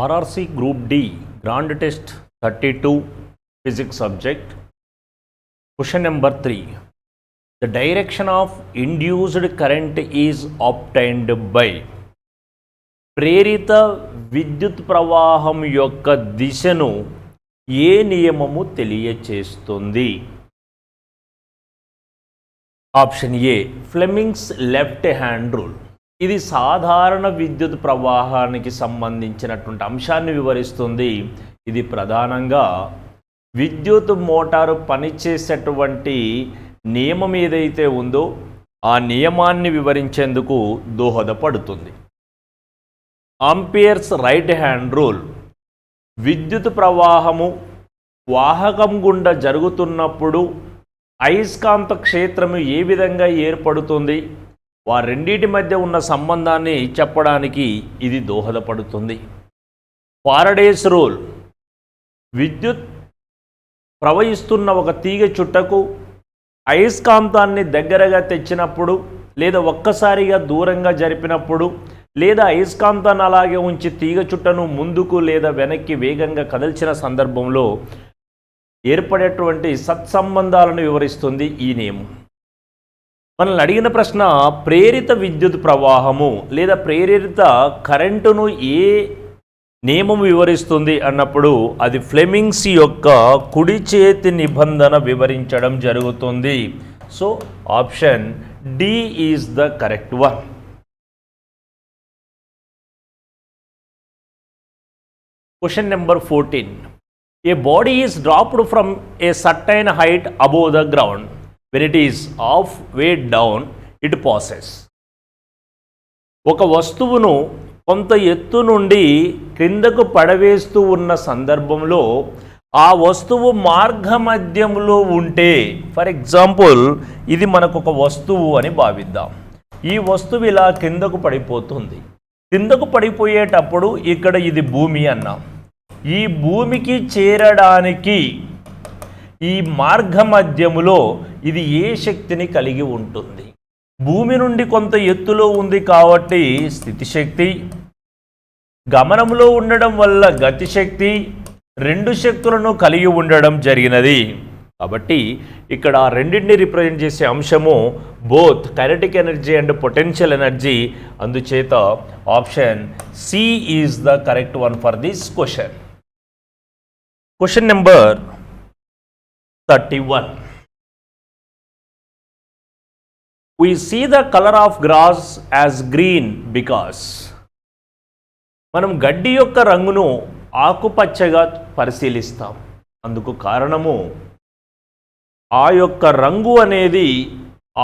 RRC Group D Grand Test 32 Physics subject. Question number 3. The direction of induced current is obtained by ప్రేరిత విద్యుత్ ప్రవాహం యొక్క దిశను ఏ నియమము తెలియచేస్తుంది? Option A Fleming's left hand rule. ఇది సాధారణ విద్యుత్ ప్రవాహానికి సంబంధించినటువంటి అంశాన్ని వివరిస్తుంది. ఇది ప్రధానంగా విద్యుత్ మోటారు పనిచేసేటువంటి నియమం ఏదైతే ఉందో ఆ నియమాన్ని వివరించేందుకు దోహదపడుతుంది. Ampere's right hand rule. విద్యుత్ ప్రవాహము వాహకం గుండా జరుగుతున్నప్పుడు అయస్కాంత క్షేత్రము ఏ విధంగా ఏర్పడుతుంది, వారెండింటి మధ్య ఉన్న సంబంధాన్ని చెప్పడానికి ఇది దోహదపడుతుంది. Faraday's rule. విద్యుత్ ప్రవహిస్తున్న ఒక తీగ చుట్టకు అయస్కాంతాన్ని దగ్గరగా తెచ్చినప్పుడు లేదా ఒక్కసారిగా దూరంగా జరిపినప్పుడు లేదా అయస్కాంతాన్ని అలాగే ఉంచి తీగ చుట్టను ముందుకు లేదా వెనక్కి వేగంగా కదిల్చిన సందర్భంలో ఏర్పడేటువంటి సత్సంబంధాలను వివరిస్తుంది ఈ నియమం. మనల్ని అడిగిన ప్రశ్న ప్రేరిత విద్యుత్ ప్రవాహము లేదా ప్రేరిత కరెంటును ఏ నియమం వివరిస్తుంది అన్నప్పుడు అది ఫ్లెమింగ్స్ యొక్క కుడి చేతి నిబంధన వివరించడం జరుగుతుంది. So option D is the correct one. Question number 14. A body is dropped from a certain height above the ground. When it is halfway down, it passes. ఒక వస్తువును కొంత ఎత్తు నుండి క్రిందకు పడవేస్తూ ఉన్న సందర్భంలో ఆ వస్తువు మార్గమధ్యంలో ఉంటే, ఫర్ ఎగ్జాంపుల్ ఇది మనకు ఒక వస్తువు అని భావిద్దాం. ఈ వస్తువు ఇలా కిందకు పడిపోతుంది. కిందకు పడిపోయేటప్పుడు ఇక్కడ ఇది భూమి అన్నాం. ఈ భూమికి చేరడానికి ఈ మార్గమధ్యములో ఇది ఏ శక్తిని కలిగి ఉంటుంది? భూమి నుండి కొంత ఎత్తులో ఉంది కాబట్టి స్థితిశక్తి, గమనంలో ఉండడం వల్ల గతిశక్తి, రెండు శక్తులను కలిగి ఉండడం జరిగినది. కాబట్టి ఇక్కడ రెండింటిని రిప్రజెంట్ చేసే అంశము both kinetic energy and potential energy. అందుచేత option C is the correct one for this question. Question number 31. We see the color of grass as green because మనం గడ్డి యొక్క రంగును ఆకుపచ్చగా పరిశీలిస్తాం. అందుకు కారణము ఆ యొక్క రంగు అనేది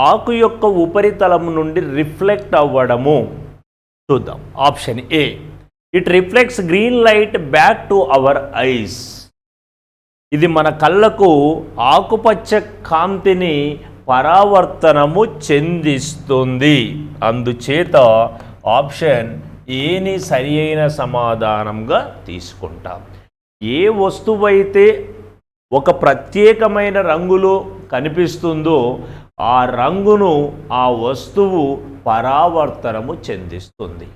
ఆకు యొక్క ఉపరితలం నుండి రిఫ్లెక్ట్ అవ్వడము. చూద్దాం. Option A, it reflects green light back to our eyes. ఇది మన కళ్ళకు ఆకుపచ్చ కాంతిని పరావర్తనము చెందిస్తుంది. అందుచేత ఆప్షన్ ఏని సరి అయిన సమాధానంగా తీసుకుంటాం. ఏ వస్తువైతే ఒక ప్రత్యేకమైన రంగులో కనిపిస్తుందో ఆ రంగును ఆ వస్తువు పరావర్తనము చెందిస్తుంది.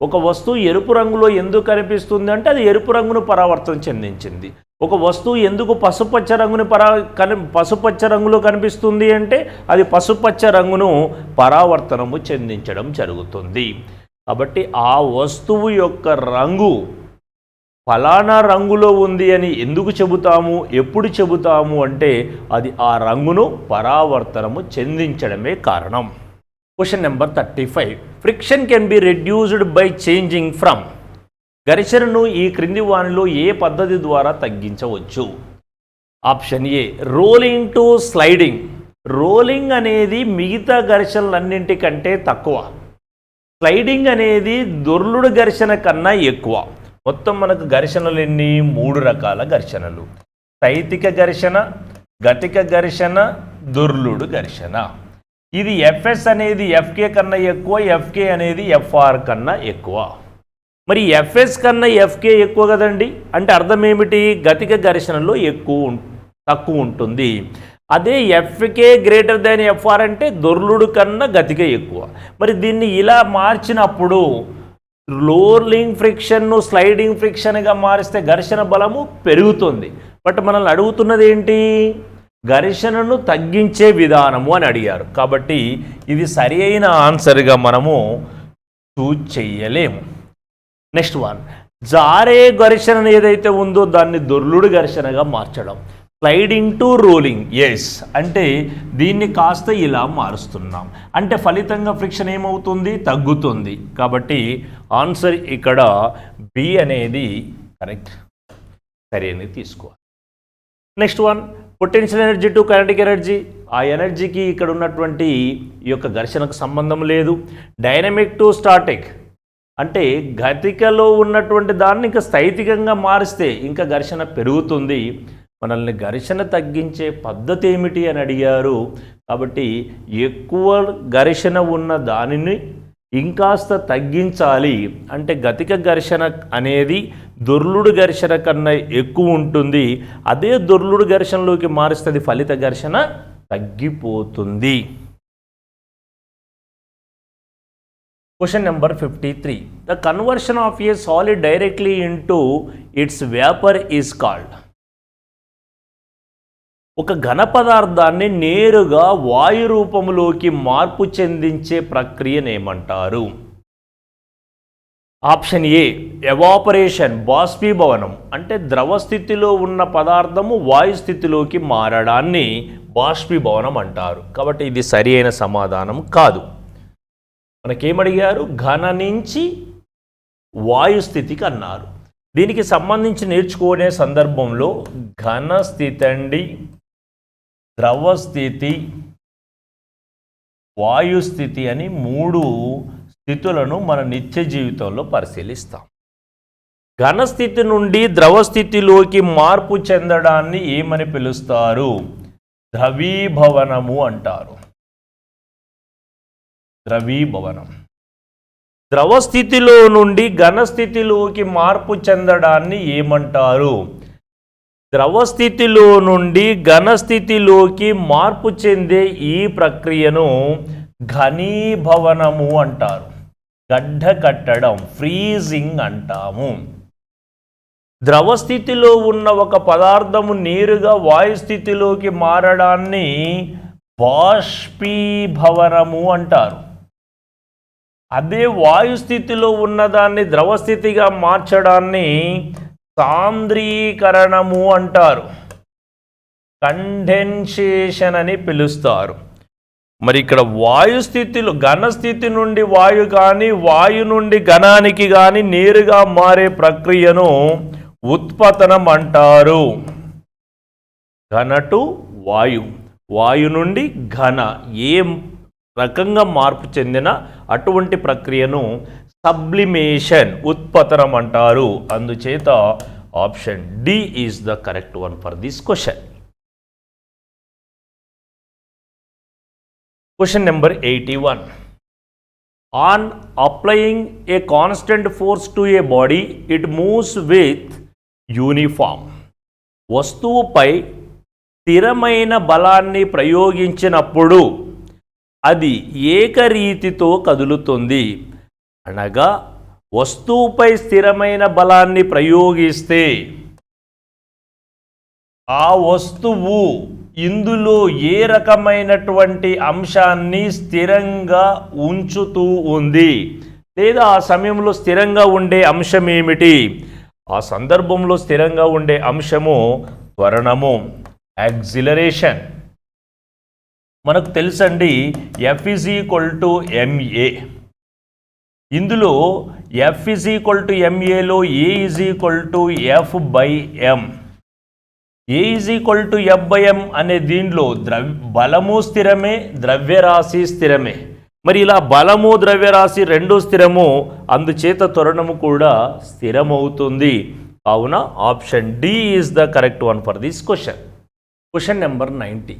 ఒక వస్తువు ఎరుపు రంగులో ఎందుకు కనిపిస్తుంది అంటే అది ఎరుపు రంగును పరావర్తన చెందించింది. ఒక వస్తువు ఎందుకు పసుపచ్చ రంగులో కనిపిస్తుంది అంటే అది పసుపచ్చ రంగును పరావర్తనము చెందించడం జరుగుతుంది. కాబట్టి ఆ వస్తువు యొక్క రంగు ఫలానా రంగులో ఉంది అని ఎందుకు చెబుతాము, ఎప్పుడు చెబుతాము అంటే అది ఆ రంగును పరావర్తనము చెందించడమే కారణం. Question number 35. Friction can be reduced by changing from. ఘర్షణను ఈ క్రింది వానిలో ఏ పద్ధతి ద్వారా తగ్గించవచ్చు? Option A, rolling to sliding. Rolling అనేది మిగతా ఘర్షణలన్నింటికంటే తక్కువ. స్లైడింగ్ అనేది దొర్లుడు ఘర్షణ కన్నా ఎక్కువ. మొత్తం మనకు ఘర్షణలు ఎన్ని? 3 రకాల ఘర్షణలు: స్థైతిక ఘర్షణ, గతిక ఘర్షణ, దొర్లుడు ఘర్షణ. ఇది ఎఫ్ఎస్ అనేది ఎఫ్కే కన్నా ఎక్కువ, ఎఫ్కే అనేది ఎఫ్ఆర్ కన్నా ఎక్కువ. మరి ఎఫ్ఎస్ కన్నా ఎఫ్కే ఎక్కువ కదండి, అంటే అర్థం ఏమిటి? గతిక ఘర్షణలో తక్కువ ఉంటుంది. అదే ఎఫ్కే గ్రేటర్ దాన్ ఎఫ్ఆర్ అంటే దొర్లుడు కన్నా గతిక ఎక్కువ. మరి దీన్ని ఇలా మార్చినప్పుడు రోలింగ్ ఫ్రిక్షన్ను స్లైడింగ్ ఫ్రిక్షన్గా మారిస్తే ఘర్షణ బలము పెరుగుతుంది. బట్ మనల్ని అడుగుతున్నది ఏంటి? ఘర్షణను తగ్గించే విధానము అని అడిగారు. కాబట్టి ఇది సరి అయిన ఆన్సర్గా మనము చూజ్ చెయ్యలేము. నెక్స్ట్ వన్, జారే ఘర్షణ ఏదైతే ఉందో దాన్ని దొర్లుడు ఘర్షణగా మార్చడం. స్లైడింగ్ టు రోలింగ్, ఎస్, అంటే దీన్ని కాస్త ఇలా మారుస్తున్నాం, అంటే ఫలితంగా ఫ్రిక్షన్ ఏమవుతుంది? తగ్గుతుంది. కాబట్టి ఆన్సర్ ఇక్కడ బి అనేది కరెక్ట్, సరైనది తీసుకోవాలి. Next one, potential energy to kinetic energy. ఆ ఎనర్జీకి ఇక్కడ ఉన్నటువంటి ఈ యొక్క ఘర్షణకు సంబంధం లేదు. డైనమిక్ టు స్టాటిక్, అంటే గతికలో ఉన్నటువంటి దాన్ని ఇంకా స్థైతికంగా మారిస్తే ఇంకా ఘర్షణ పెరుగుతుంది. మనల్ని ఘర్షణ తగ్గించే పద్ధతి ఏమిటి అని అడిగారు. కాబట్టి ఎక్కువ ఘర్షణ ఉన్న దానిని ఇంకాస్త తగ్గించాలి, అంటే గతిక ఘర్షణ అనేది దొర్లుడు ఘర్షణ కన్నా ఎక్కువ ఉంటుంది. అదే దొర్లుడు ఘర్షణలోకి మారుస్తుంది, ఫలిత ఘర్షణ తగ్గిపోతుంది. Question number 53. The conversion of a solid directly into its vapour is called. ఒక ఘన పదార్థాన్ని నేరుగా వాయు రూపంలోకి మార్పు చెందించే ప్రక్రియను ఏమంటారు? ఆప్షన్ ఏ ఎవాపరేషన్, బాష్పీభవనం, అంటే ద్రవ స్థితిలో ఉన్న పదార్థము వాయు స్థితిలోకి మారడాన్ని బాష్పీభవనం అంటారు. కాబట్టి ఇది సరి అయిన సమాధానం కాదు. మనకేమడిగారు? ఘన నుంచి వాయు స్థితికి అన్నారు. దీనికి సంబంధించి నేర్చుకునే సందర్భంలో ఘన స్థితి అండి, ద్రవ స్థితి, వాయుస్థితి అని 3 స్థితులను మన నిత్య జీవితంలో పరిశీలిస్తాం. ఘనస్థితి నుండి ద్రవస్థితిలోకి మార్పు చెందడాన్ని ఏమని పిలుస్తారు? ద్రవీభవనము అంటారు. ద్రవీభవనం. ద్రవస్థితిలో నుండి ఘనస్థితిలోకి మార్పు చెందడాన్ని ఏమంటారు? ద్రవస్థితిలో నుండి ఘనస్థితిలోకి మార్పు చెందే ఈ ప్రక్రియను ఘనీభవనము అంటారు. గడ్డ కట్టడం, ఫ్రీజింగ్ అంటాము. ద్రవస్థితిలో ఉన్న ఒక పదార్థము నేరుగా వాయుస్థితిలోకి మారడాన్ని బాష్పీభవనము అంటారు. అదే వాయుస్థితిలో ఉన్నదాన్ని ద్రవస్థితిగా మార్చడాన్ని సాంద్రీకరణము అంటారు. కండెన్సేషన్ అని పిలుస్తారు. మరి ఇక్కడ వాయుస్థితిలో ఘనస్థితి నుండి వాయు కానీ వాయు నుండి ఘనానికి కానీ నేరుగా మారే ప్రక్రియను ఉత్పతనం అంటారు. ఘన టు వాయు, వాయు నుండి ఘన ఏ రకంగా మార్పు చెందిన అటువంటి ప్రక్రియను సబ్లిమేషన్, ఉత్పతనం అంటారు. అందుచేత option D is the correct one for this question. Question number 81. On applying a constant force to a body it moves with uniform. వస్తువుపై స్థిరమైన బలాన్ని ప్రయోగించినప్పుడు అది ఏకరీతితో కదులుతుంది. అనగా వస్తువుపై స్థిరమైన బలాన్ని ప్రయోగిస్తే ఆ వస్తువు ఇందులో ఏ రకమైనటువంటి అంశాన్ని స్థిరంగా ఉంచుతూ ఉంది, లేదా ఆ సమయంలో స్థిరంగా ఉండే అంశం ఏమిటి? ఆ సందర్భంలో స్థిరంగా ఉండే అంశము త్వరణము, యాక్సిలరేషన్. మనకు తెలుసండి F = ma. ఇందులో F = maలో A F/m. A F/m అనే దీనిలో బలము స్థిరమే, ద్రవ్యరాశి స్థిరమే. మరి ఇలా బలము ద్రవ్యరాశి రెండు స్థిరము, అందుచేత త్వరణము కూడా స్థిరమవుతుంది. కావున option D is the correct one for this question. Question number 90.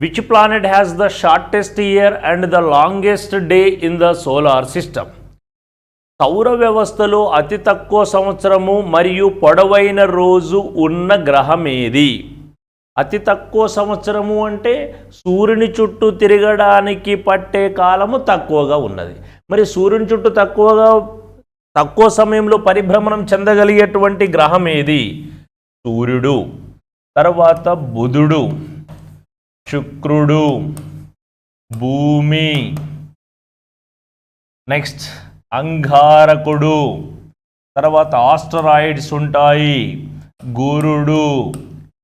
Which planet has the shortest year and the longest day in the solar system? సౌర వ్యవస్థలో అతి తక్కువ సంవత్సరము మరియు పొడవైన రోజు ఉన్న గ్రహం ఏది? అతి తక్కువ సంవత్సరము అంటే సూర్యుని చుట్టూ తిరగడానికి పట్టే కాలము తక్కువగా ఉన్నది. మరి సూర్యుని చుట్టూ తక్కువగా తక్కువ సమయంలో పరిభ్రమణం చెందగలిగేటువంటి గ్రహం ఏది? సూర్యుడు, తర్వాత బుధుడు, శుక్రుడు, భూమి, నెక్స్ట్ అంగారకుడు, తర్వాత ఆస్టరాయిడ్స్ ఉంటాయి, గురుడు,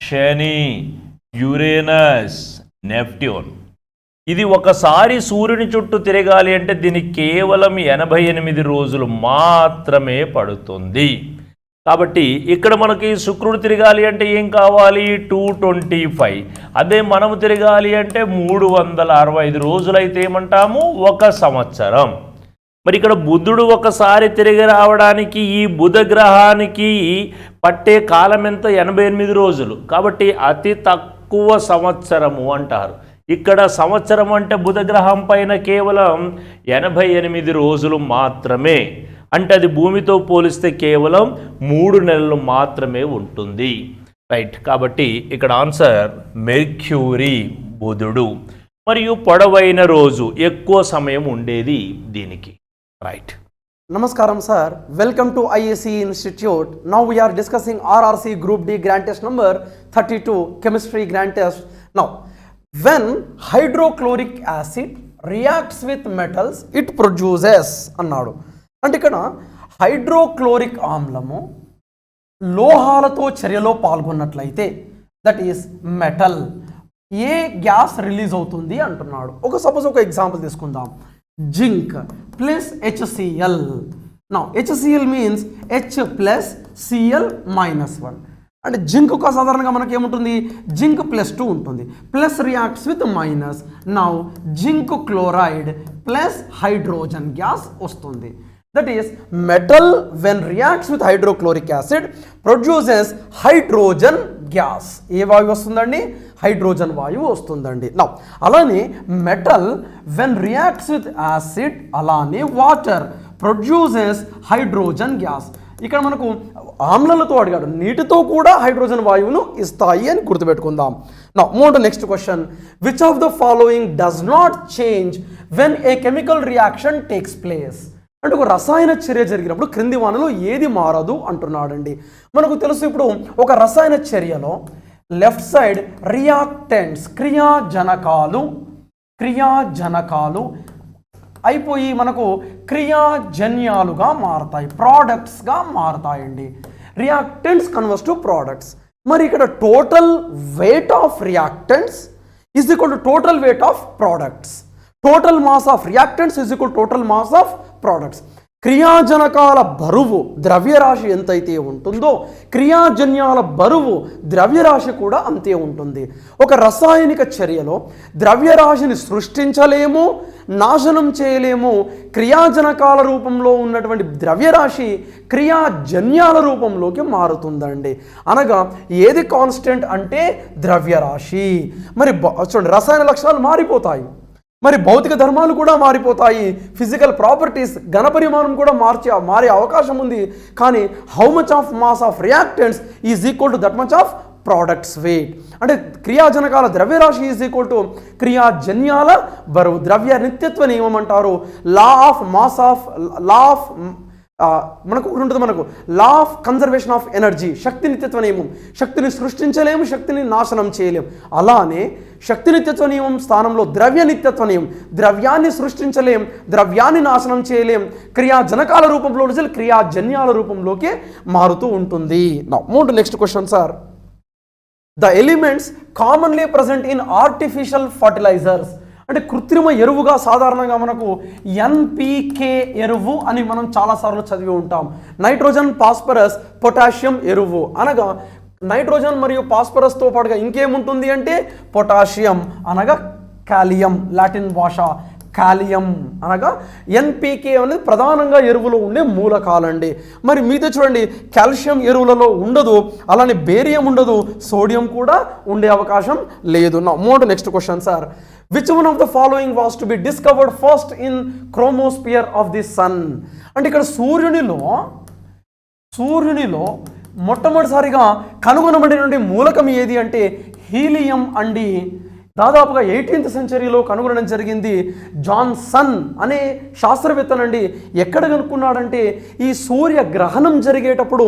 శని, యురేనస్, నెప్ట్యూన్. ఇది ఒకసారి సూర్యుని చుట్టూ తిరగాలి అంటే దీనికి కేవలం 88 రోజులు మాత్రమే పడుతుంది. కాబట్టి ఇక్కడ మనకి శుక్రుడు తిరగాలి అంటే ఏం కావాలి? 225. అదే మనము తిరగాలి అంటే 365 రోజులైతే ఏమంటాము? 1 సంవత్సరం. మరి ఇక్కడ బుధుడు ఒకసారి తిరిగి రావడానికి ఈ బుధ గ్రహానికి పట్టే కాలం ఎంత? 88 రోజులు. కాబట్టి అతి తక్కువ సంవత్సరము అంటారు. ఇక్కడ సంవత్సరం అంటే బుధ గ్రహం పైన కేవలం 88 రోజులు మాత్రమే. అంటే అది భూమితో పోలిస్తే కేవలం 3 నెలలు మాత్రమే ఉంటుంది. రైట్. కాబట్టి ఇక్కడ ఆన్సర్ మెర్క్యూరీ, బుధుడు. మరియు పొడవైన రోజు, ఎక్కువ సమయం ఉండేది దీనికి. Right. Namaskaram sir, welcome to IAC Institute. Now we are discussing RRC Group D Grand Test number 32 Chemistry Grand Test. Now when hydrochloric acid reacts with metals it produces అన్నాడు. అంటే ఇక్కడ హైడ్రోక్లోరిక్ ఆమ్లము లోహాలతో చర్యలో పాల్గొన్నట్లయితే that is metal a gas release అవుతుంది అంటున్నాడు. Suppose ఒక ఎగ్జాంపుల్ తీసుకుందాం. Zinc plus HCl. Now HCl means H plus Cl -1. అంటే జింక్ సాధారణంగా మనకి ఏముంటుంది? జింక్ +2 ఉంటుంది. Plus reacts with minus. Now zinc chloride plus hydrogen gas వస్తుంది. That is metal when reacts with hydrochloric acid produces hydrogen gas. ఏ వాయువు వస్తుందండి? Hydrogen వాయువు వస్తుందండి. నౌ అలానే metal when reacts with acid, అలానే వాటర్ ప్రొడ్యూసెస్ హైడ్రోజన్ గ్యాస్. ఇక్కడ మనకు ఆమ్లలతో అడిగాడు, నీటితో కూడా హైడ్రోజన్ వాయువును ఇస్తాయి అని గుర్తుపెట్టుకుందాం. Now move to next question. Which of the following does not change when a chemical reaction takes place? అంటే ఒక రసాయన చర్య జరిగినప్పుడు క్రింది వానలో ఏది మారదు అంటున్నాడండి. మనకు తెలుసు, ఇప్పుడు ఒక రసాయన చర్యలో లెఫ్ట్ సైడ్ రియాక్టెంట్స్ క్రియాజనకాలు అయిపోయి మనకు క్రియాజన్యాలుగా మారతాయి, ప్రోడక్ట్స్గా మారతాయండి. Reactants converts to products. మరి ఇక్కడ total weight of reactants is equal to total weight of products. Total mass of reactants is equal total mass of products. క్రియాజనకాల బరువు ద్రవ్యరాశి ఎంతైతే ఉంటుందో క్రియాజన్యాల బరువు ద్రవ్యరాశి కూడా అంతే ఉంటుంది. ఒక రసాయనిక చర్యలో ద్రవ్యరాశిని సృష్టించలేము, నాశనం చేయలేము. క్రియాజనకాల రూపంలో ఉన్నటువంటి ద్రవ్యరాశి క్రియాజన్యాల రూపంలోకి మారుతుందండి. అనగా ఏది కాన్స్టెంట్ అంటే ద్రవ్యరాశి. మరి చూడండి, రసాయన లక్షణాలు మారిపోతాయి, మరి భౌతిక ధర్మాలు కూడా మారిపోతాయి, ఫిజికల్ ప్రాపర్టీస్ ఘనపరిమాణం కూడా మారే అవకాశం ఉంది. కానీ how much of mass of reactants is equal to that much of products weight. అంటే క్రియాజనకాల ద్రవ్యరాశి ఈజ్ ఈక్వల్ టు క్రియాజన్యాల బరువు. ద్రవ్య నిత్యత్వ నియమం అంటారు. లా ఆఫ్ మనకు ఉంటుంది, మనకు law of conservation of energy, శక్తి నిత్యత్వ నియమం. శక్తిని సృష్టించలేము, శక్తిని నాశనం చేయలేము. అలానే శక్తి నిత్యత్వ నియమం స్థానంలో ద్రవ్య నిత్యత్వ నియమం. ద్రవ్యాన్ని సృష్టించలేం, ద్రవ్యాన్ని నాశనం చేయలేం. క్రియాజనకాల రూపంలో నుంచి క్రియాజన్యాల రూపంలోకి మారుతూ ఉంటుంది. Now move to next question sir. The elements commonly present in artificial fertilizers. అంటే కృత్రిమ ఎరువుగా సాధారణంగా మనకు NPK ఎరువు అని మనం చాలాసార్లు చదివి ఉంటాం. నైట్రోజన్, ఫాస్ఫరస్, పొటాషియం ఎరువు. అనగా నైట్రోజన్ మరియు ఫాస్ఫరస్తో పాటుగా ఇంకేముంటుంది అంటే పొటాషియం, అనగా కాలియం, లాటిన్ భాష కాలియం అనగా NPK అనేది ప్రధానంగా ఎరువులో ఉండే మూలకాలండి. మరి మీతో చూడండి, కాల్షియం ఎరువులలో ఉండదు, అలానే బేరియం ఉండదు, సోడియం కూడా ఉండే అవకాశం లేదు. నా more next question sir. Which one of the following was to be discovered first in chromosphere of the sun? అంటే ఇక్కడ సూర్యునిలో మొట్టమొదటిసారిగా కనుగొనబడినటువంటి మూలకం ఏది అంటే హీలియం అండి. దాదాపుగా 18th సెంచరీలో కనుగొనడం జరిగింది. జాన్సన్ అనే శాస్త్రవేత్తనండి. ఎక్కడ కనుక్కున్నాడంటే ఈ సూర్యగ్రహణం జరిగేటప్పుడు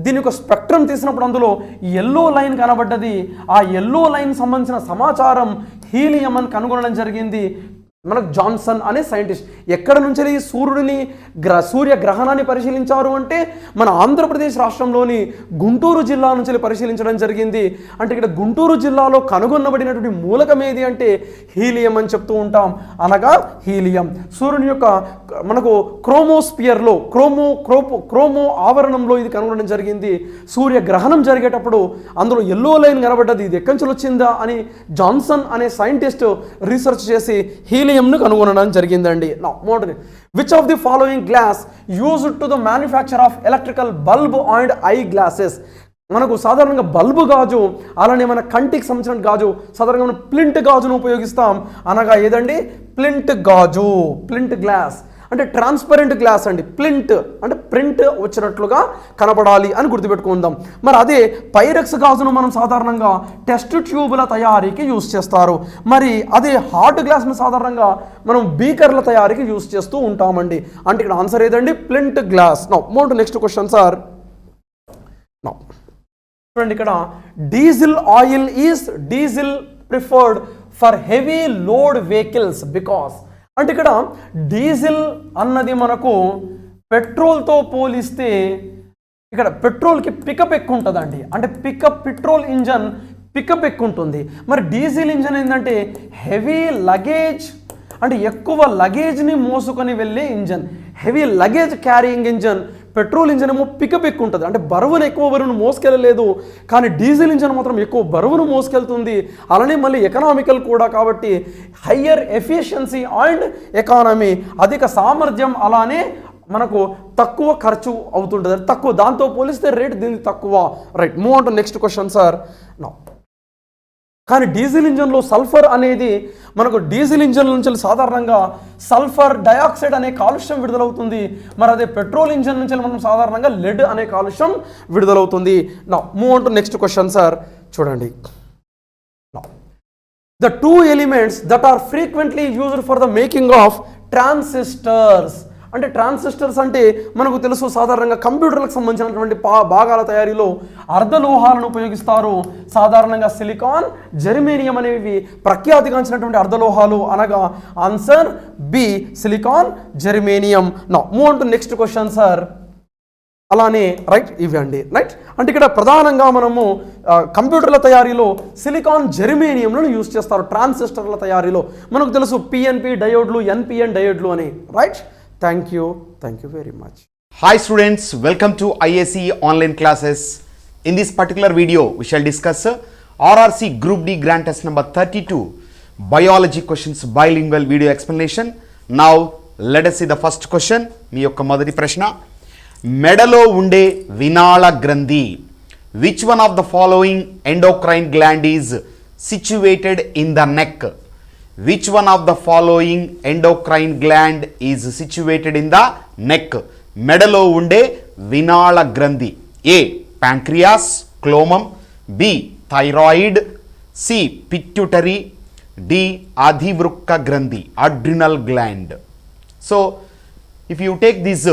దీని యొక్క స్పెక్ట్రమ్ తీసినప్పుడు అందులో ఎల్లో లైన్ కనబడ్డది. ఆ ఎల్లో లైన్ సంబంధించిన సమాచారం హీలియం అని కనుగొనడం జరిగింది. మనకు జాన్సన్ అనే సైంటిస్ట్ ఎక్కడ నుంచి ఈ సూర్యగ్రహణాన్ని పరిశీలించారు అంటే మన ఆంధ్రప్రదేశ్ రాష్ట్రంలోని గుంటూరు జిల్లా నుంచి పరిశీలించడం జరిగింది. అంటే ఇక్కడ గుంటూరు జిల్లాలో కనుగొనబడినటువంటి మూలకం ఏది అంటే హీలియం అని చెప్తూ ఉంటాం. అనగా హీలియం సూర్యుని యొక్క మనకు క్రోమోస్పియర్లో క్రోమో ఆవరణంలో ఇది కనుగొనడం జరిగింది. సూర్యగ్రహణం జరిగేటప్పుడు అందులో ఎల్లో లైన్ కనబడ్డది. ఇది ఎక్కడి నుంచి వచ్చిందా అని జాన్సన్ అనే సైంటిస్ట్ రీసెర్చ్ చేసి హీలియంను కనుగొనడం జరిగిందండి. Which of the following glass used to the manufacture of electrical bulb and I glasses. మనకు సాధారణంగా బల్బు గాజు అలానే మన కంటికి సంబంధించిన గాజు సాధారణంగా మనం ప్లింట్ గాజును ఉపయోగిస్తాం. అనగా ఏదండి ప్లింట్ గాజు, ప్లింట్ గ్లాస్ అంటే ట్రాన్స్పరెంట్ గ్లాస్ అండి. ప్లింట్ అంటే ప్రింట్ వచ్చినట్లుగా కనపడాలి అని గుర్తుపెట్టుకుందాం. మరి అదే పైరెక్స్ గాజును మనం సాధారణంగా టెస్ట్ ట్యూబుల తయారీకి యూస్ చేస్తారు. మరి అదే హాట్ గ్లాస్ను సాధారణంగా మనం బీకర్ల తయారీకి యూస్ చేస్తూ ఉంటామండి. అంటే ఇక్కడ ఆన్సర్ ఏదండి plinth glass. Move to next question sir. చూడండి ఇక్కడ diesel oil is preferred for heavy load vehicles because అంటే ఇక్కడ డీజిల్ అన్నది మనకు పెట్రోల్తో పోలిస్తే ఇక్కడ పెట్రోల్కి పికప్ ఎక్కువ ఉంటుందండి. అంటే పెట్రోల్ ఇంజన్ పికప్ ఎక్కువ ఉంటుంది. మరి డీజిల్ ఇంజన్ ఏంటంటే హెవీ లగేజ్ అంటే ఎక్కువ లగేజ్ని మోసుకొని వెళ్ళే engine, heavy luggage carrying engine. Petrol engine ఏమో పికప్ ఎక్కువ ఉంటుంది, అంటే ఎక్కువ బరువును మోసుకెళ్ళలేదు. కానీ డీజిల్ ఇంజన్ మాత్రం ఎక్కువ బరువును మోసుకెళ్తుంది. అలానే మళ్ళీ ఎకనామికల్ కూడా కాబట్టి హయ్యర్ ఎఫిషియన్సీ అండ్ ఎకానమీ, అధిక సామర్థ్యం, అలానే మనకు తక్కువ ఖర్చు అవుతుంటుంది. తక్కువ దాంతో పోలిస్తే రేట్ దీనికి తక్కువ. Right, move on to next question sir. కానీ డీజిల్ ఇంజన్లో సల్ఫర్ అనేది మనకు డీజిల్ ఇంజన్ నుంచి సాధారణంగా సల్ఫర్ డయాక్సైడ్ అనే కాలుష్యం విడుదలవుతుంది. మరి అదే పెట్రోల్ ఇంజన్ నుంచి మనం సాధారణంగా లెడ్ అనే కాలుష్యం విడుదలవుతుంది. Move on to next question sir. చూడండి, the two elements that are frequently used for the making of transistors. అంటే ట్రాన్సిస్టర్స్ అంటే మనకు తెలుసు సాధారణంగా కంప్యూటర్లకు సంబంధించినటువంటి భాగాల తయారీలో అర్ధలోహాలను ఉపయోగిస్తారు. సాధారణంగా సిలికాన్, జెర్మేనియం అనేవి ప్రఖ్యాతిగాంచినటువంటి అర్ధలోహాలు. అనగా answer B silicon, germanium. Move on to next question sir. అలానే రైట్ ఇవి అండి. రైట్, అంటే ఇక్కడ ప్రధానంగా మనము కంప్యూటర్ల తయారీలో సిలికాన్, జెర్మేనియంలను యూజ్ చేస్తారు. ట్రాన్సిస్టర్ల తయారీలో మనకు తెలుసు పిఎన్పి డయోడ్లు, ఎన్పిఎన్ డయోడ్లు అని. Right, thank you very much. Hi students, welcome to IAC online classes. In this particular video we shall discuss RRC Group D Grant Test number 32 biology questions bilingual video explanation. Now let us see the first question. మీ యొక్క మొదటి ప్రశ్న, మెడలో ఉండే వినాళ గ్రంథి, which one of the following endocrine gland is situated in the neck? Which one of the following endocrine gland is situated in the neck? మెడలో ఉండే వినాళ గ్రంథి. ఏ ప్యాంక్రియాస్, క్లోమం, B thyroid, C pituitary, D అధివృక్క గ్రంథి adrenal gland. So if you take these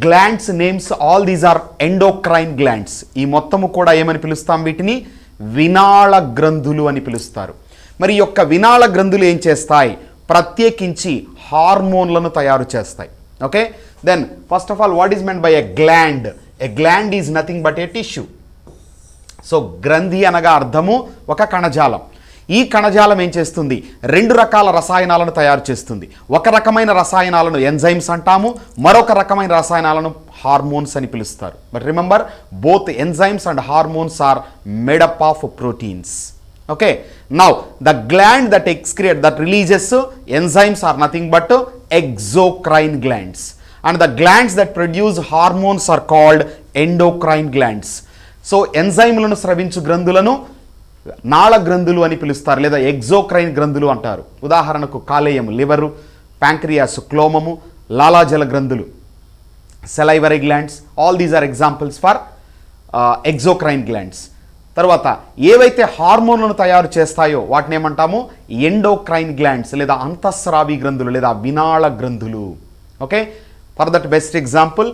glands names, all these are endocrine glands. ఈ మొత్తము కూడా ఏమని పిలుస్తాం? వీటిని వినాళ గ్రంథులు అని పిలుస్తారు. మరి ఈ యొక్క వినాళ గ్రంథులు ఏం చేస్తాయి? ప్రత్యేకించి హార్మోన్లను తయారు చేస్తాయి. Okay, then first of all what is meant by a gland? A gland is nothing but a tissue. So గ్రంథి అనగా అర్థము ఒక కణజాలం. ఈ కణజాలం ఏం చేస్తుంది? రెండు రకాల రసాయనాలను తయారు చేస్తుంది. ఒక రకమైన రసాయనాలను ఎంజైమ్స్ అంటాము, మరొక రకమైన రసాయనాలను హార్మోన్స్ అని పిలుస్తారు. But remember, both enzymes and hormones are made up of proteins. Okay, now the gland that excrete, that releases enzymes are nothing but exocrine glands, and the glands that produce hormones are called endocrine glands. So ఎంజైమ్లను స్రవించు గ్రంథులను నాళ గ్రంథులు అని పిలుస్తారు, లేదా exocrine గ్రంథులు అంటారు. ఉదాహరణకు కాలేయము, liver, pancreas, క్లోమము, లాలాజల గ్రంథులు, salivary glands, all these are examples for exocrine glands. తర్వాత ఏవైతే హార్మోన్లను తయారు చేస్తాయో వాటిని ఏమంటాము ఎండోక్రైన్ గ్లాండ్స్ లేదా అంతఃస్రావి గ్రంథులు లేదా వినాళ గ్రంథులు. Okay, for that best example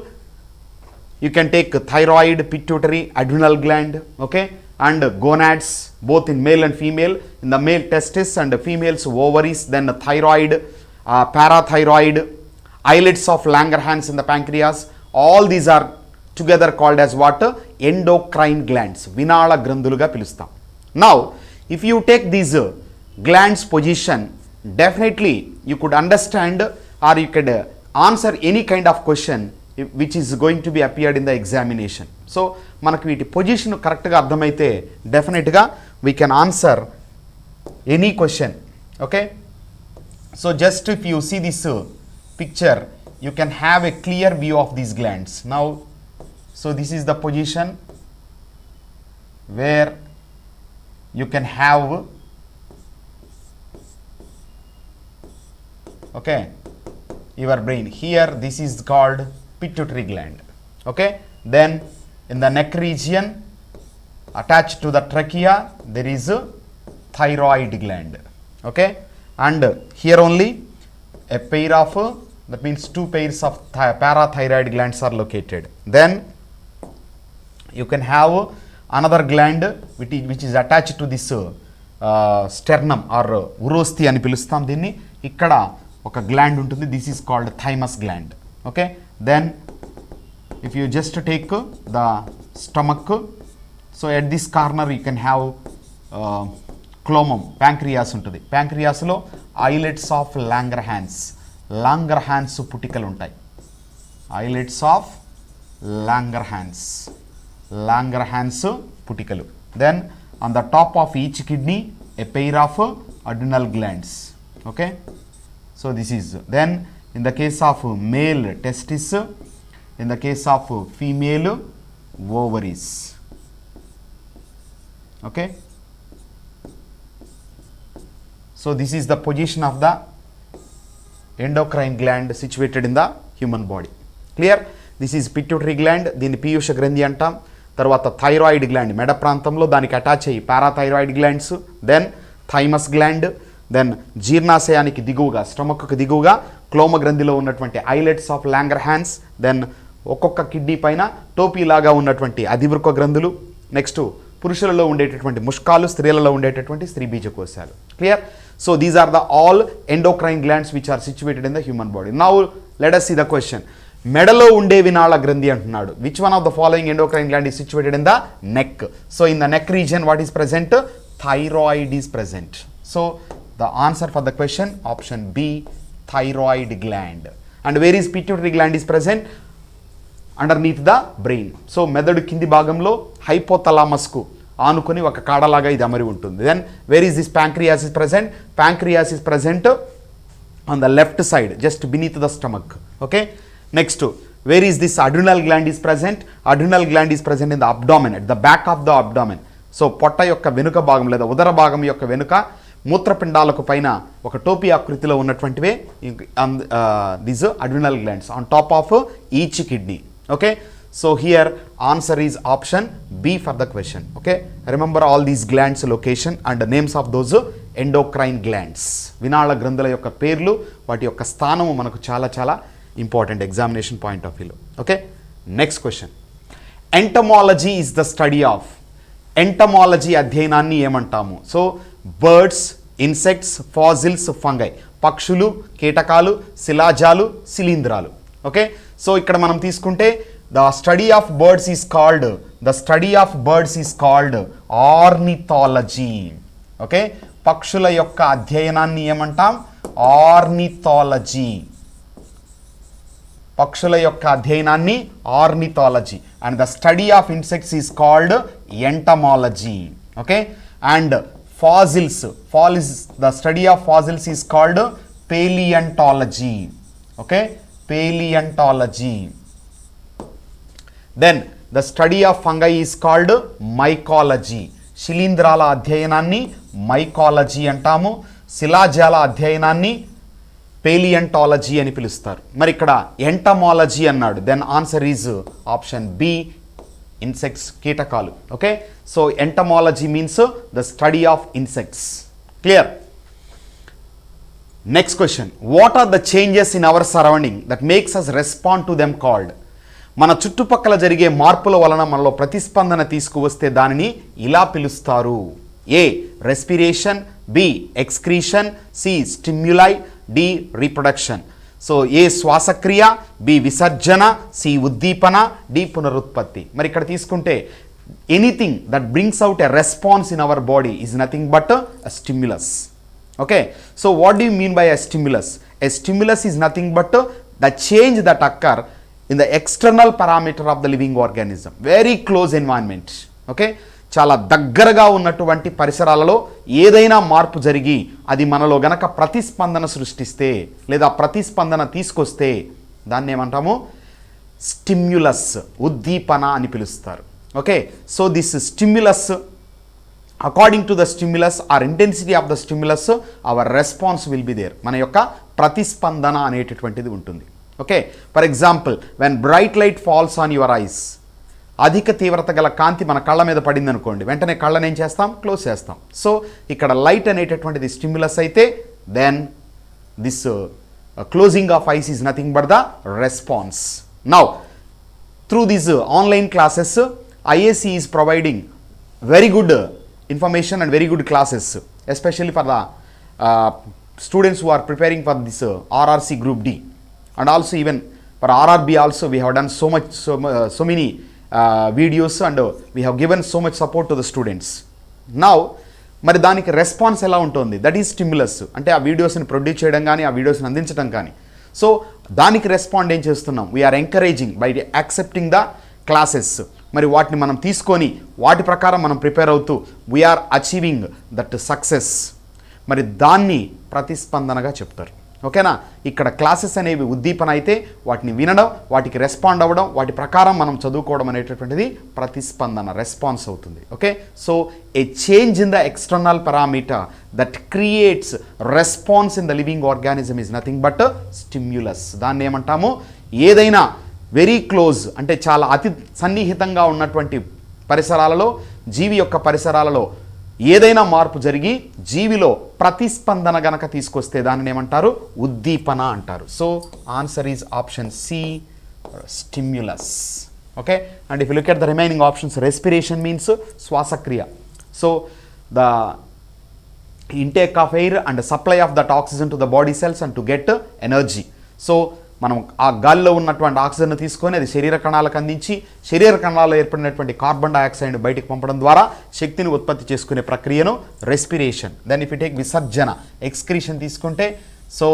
you can take thyroid, pituitary, adrenal gland, okay, and gonads both in male and female. In the male testis and females ovaries, then the thyroid, parathyroid, islets of Langerhans in the pancreas. All these are together called as what? Endocrine glands, vinala grandhuluga pilustam. Now if you take these glands position, definitely you could understand or you could answer any kind of question which is going to be appeared in the examination. So మనకు వీటి position కరెక్ట్గా అర్థమైతే డెఫినెట్గా we can answer any question. Okay, so just if you see this picture, you can have a clear view of these glands. Now, so this is the position where you can have, okay, your brain. Here this is called pituitary gland. Okay, then in the neck region attached to the trachea there is a thyroid gland. Okay, and here only a pair of that means two pairs of parathyroid glands are located. Then you can have another gland which is attached to this sternum or urosthi అని పిలుస్తాం దీన్ని. ఇక్కడ ఒక gland ఉంటుంది, this is called thymus gland. Okay, then if you just take the stomach, so at this corner you can have clomum, pancreas ఉంటుంది. pancreas లో islets of Langerhans పుటికలు ఉంటాయి. islets of Langerhans పుటికలు. then on the top of each kidney a pair of adrenal glands. Okay, so this is, then in the case of male testis, in the case of female ovaries. Okay, so this is the position of the endocrine gland situated in the human body. Clear? This is pituitary gland, దీన్ని పీయూష గ్రంథి అంటాం. తర్వాత thyroid gland మెడ ప్రాంతంలో దానికి attach అయ్యి parathyroid glands, then thymus gland, then జీర్ణాశయానికి దిగువగా స్టమక్కు దిగువగా క్లోమ గ్రంథిలో ఉన్నటువంటి ఐలెట్స్ ఆఫ్ లాంగర్హాన్స్, దెన్ ఒక్కొక్క కిడ్నీ పైన టోపీలాగా ఉన్నటువంటి అధివృక గ్రంథులు, నెక్స్ట్ పురుషులలో ఉండేటటువంటి ముష్కాలు, స్త్రీలలో ఉండేటటువంటి స్త్రీ బీజకోశాలు. Clear? So these are the all endocrine glands which are situated in the human body. Now let us see the question. మెడలో ఉండే వినాళ గ్రంథి అంటున్నాడు. Which one of the following endocrine gland is situated in the neck? So in the neck region what is present? Thyroid is present. So the answer for the question option B, thyroid gland. And where is pituitary gland is present? Underneath the brain. So మెదడు కింది భాగంలో హైపోథలామస్కు ఆనుకొని ఒక కాడలాగా ఇది అమరి ఉంటుంది. Then where is this pancreas is present? Pancreas is present on the left side, just beneath the stomach. Okay, next where is this adrenal gland is present? Adrenal gland is present in the abdomen, at the back of the abdomen. So పొట్ట యొక్క వెనుక భాగం లేదా ఉదర భాగం యొక్క వెనుక మూత్రపిండాలకు పైన ఒక టోపీ ఆకృతిలో ఉన్నటువంటివే these adrenal glands on top of each kidney. Okay, so here answer is option B for the question. Okay, remember all these glands location and the names of those endocrine glands. వినాళ గ్రంథుల యొక్క పేర్లు, వాటి యొక్క స్థానము మనకు చాలా చాలా important examination point of వ్యూలో. Okay, next question. Entomology is the study of. Entomology అధ్యయనాన్ని ఏమంటాము? So birds, insects, fossils, fungi, పక్షులు, కీటకాలు, శిలాజాలు, శిలీంధ్రాలు. ఓకే, సో ఇక్కడ మనం తీసుకుంటే the study of birds is called ornithology. Okay, పక్షుల యొక్క అధ్యయనాన్ని ఏమంటాం? ఆర్నిథాలజీ. పక్షుల యొక్క అధ్యయనాన్ని ornithology. And the study of insects is called entomology. Okay, and the study of fossils is called paleontology. Okay, paleontology. Then the study of fungi is called mycology. శిలీంధ్రాల అధ్యయనాన్ని mycology అంటాము. శిలాజాల అధ్యయనాన్ని పేలియంటాలజీ అని పిలుస్తారు. మరి ఇక్కడ ఎంటమాలజీ అన్నాడు. Then answer is option B, insects కీటకాలు. Okay, so entomology means the study of insects. Clear? Next question, what are the changes in our surrounding that makes us respond to them called? మన చుట్టుపక్కల జరిగే మార్పుల వలన మనలో ప్రతిస్పందన తీసుకువస్తే దానిని ఇలా పిలుస్తారు. A respiration, B excretion, C stimuli, D reproduction. So A శ్వాసక్రియ, బి విసర్జన, సి ఉద్దీపన, డి పునరుత్పత్తి. మరి ఇక్కడ తీసుకుంటే anything that brings out a response in our body is nothing but a stimulus. Okay, so what do you mean by a stimulus? A stimulus is nothing but the change that అక్కర్ in the external parameter of the living organism, very close environment. Okay, చాలా దగ్గరగా ఉన్నటువంటి పరిసరాలలో ఏదైనా మార్పు జరిగి అది మనలో గనక ప్రతిస్పందన సృష్టిస్తే లేదా ప్రతిస్పందన తీసుకొస్తే దాన్ని ఏమంటాము? స్టిమ్యులస్, ఉద్దీపన అని పిలుస్తారు. Okay, so this stimulus, according to the stimulus or intensity of the stimulus our response will be there. మన యొక్క ప్రతిస్పందన అనేటటువంటిది ఉంటుంది. Okay, for example when bright light falls on your eyes, అధిక తీవ్రత గల కాంతి మన కళ్ళ మీద పడింది అనుకోండి, వెంటనే కళ్ళని ఏం చేస్తాం? క్లోజ్ చేస్తాం. సో ఇక్కడ లైట్ అనేటటువంటిది స్టిమ్యులస్ అయితే then this closing of eyes is nothing but the response. Now through these online classes IAC is providing very good information and very good classes, especially for the students who are preparing for this RRC Group D, and also even for RRB also we have done so many videos and we have given so much support to the students. Now మరి దానికి response ఎలా ఉంటుంది? That is stimulus. అంటే ఆ వీడియోస్ని produce చేయడం కానీ ఆ వీడియోస్ని అందించడం కానీ. సో దానికి రెస్పాండ్ ఏం చేస్తున్నాం? We are encouraging by accepting the classes. మరి వాటిని మనం తీసుకొని వాటి ప్రకారం మనం ప్రిపేర్ అవుతూ వీఆర్ అచీవింగ్ దట్ సక్సెస్. మరి దాన్ని ప్రతిస్పందనగా చెప్తారు. ఓకేనా? ఇక్కడ క్లాసెస్ అనేవి ఉద్దీపన అయితే వాటిని వినడం, వాటికి రెస్పాండ్ అవ్వడం, వాటి ప్రకారం మనం చదువుకోవడం అనేటటువంటిది ప్రతిస్పందన, రెస్పాన్స్ అవుతుంది. Okay, so A change in the external parameter that creates response in the living organism is nothing but stimulus. దాన్ని ఏమంటాము? ఏదైనా వెరీ క్లోజ్ అంటే చాలా అతి సన్నిహితంగా ఉన్నటువంటి పరిసరాలలో, జీవి యొక్క పరిసరాలలో ఏదైనా మార్పు జరిగి జీవిలో ప్రతిస్పందన గనక తీసుకొస్తే దానిని ఏమంటారు? ఉద్దీపన అంటారు. So answer is option C, stimulus. Okay, and if you look at the remaining options, respiration means శ్వాసక్రియ. So the intake of air and supply of that oxygen to the body cells and to get energy. So మనం ఆ గాలిలో ఉన్నటువంటి oxygen తీసుకొని అది శరీర కణాలకు అందించి శరీర కణాల్లో ఏర్పడినటువంటి కార్బన్ డైఆక్సైడ్ బయటకు పంపడం ద్వారా శక్తిని ఉత్పత్తి చేసుకునే ప్రక్రియను respiration. Then if you take విసర్జన, ఎక్స్క్రీషన్ తీసుకుంటే so